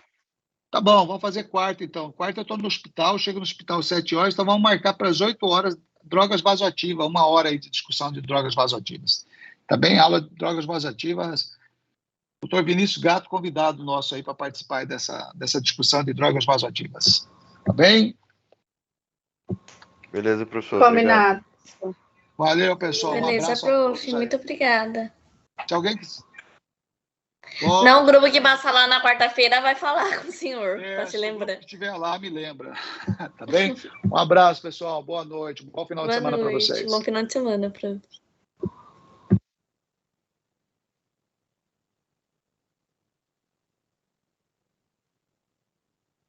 S1: Tá bom, vamos fazer quarta, então. Quarta eu estou no hospital, chego no hospital às 7 horas, então vamos marcar para as 8 horas drogas vasoativas, 1 hora aí de discussão de drogas vasoativas. Tá bem? Aula de drogas vasoativas. Doutor Vinícius Gato, convidado nosso aí para participar dessa discussão de drogas vasoativas. Tá bem?
S8: Beleza, professor.
S2: Combinado.
S8: Obrigado.
S1: Valeu, pessoal.
S7: Beleza,
S1: um abraço.
S7: prof. Muito obrigada.
S1: Se alguém...
S7: Não, o grupo que passa lá na quarta-feira vai falar com o senhor, para se lembrar.
S1: Se estiver lá, me lembra. Tá bem? Um abraço, pessoal. Boa noite. Bom final de semana para vocês.
S7: Bom final de semana, prof.